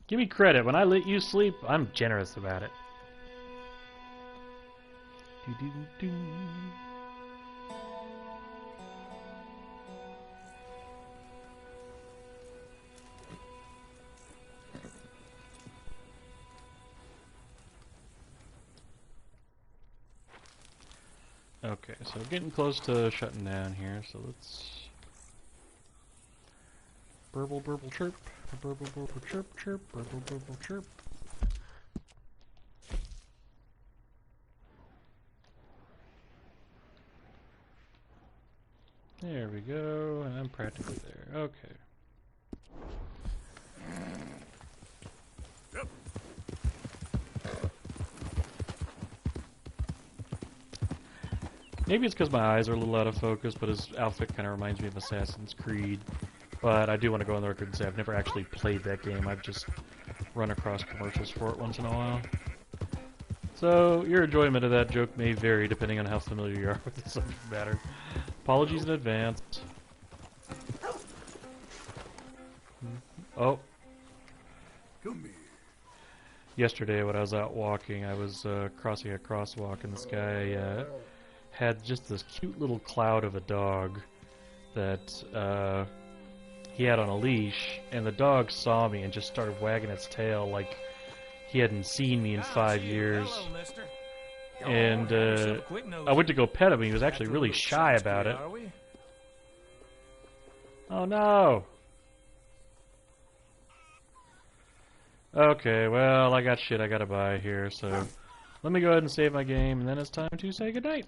Give me credit. When I let you sleep, I'm generous about it. Doo-doo-doo. Okay, so we're getting close to shutting down here, so let's... Burble, burble, chirp. Burble, burble, chirp, chirp. Burble, burble, chirp. There we go, and I'm practically there. Okay. Yep. Maybe it's because my eyes are a little out of focus, but his outfit kind of reminds me of Assassin's Creed. But I do want to go on the record and say I've never actually played that game. I've just run across commercials for it once in a while. So your enjoyment of that joke may vary depending on how familiar you are with the subject matter. Apologies in advance. Oh. Come here. Yesterday when I was out walking, I was crossing a crosswalk and this guy had just this cute little cloud of a dog that he had on a leash, and the dog saw me and just started wagging its tail like he hadn't seen me in 5 years. And I went to go pet him, and he was actually really shy about it. Oh no! Okay, well, I got shit I gotta buy here, so let me go ahead and save my game, and then it's time to say goodnight.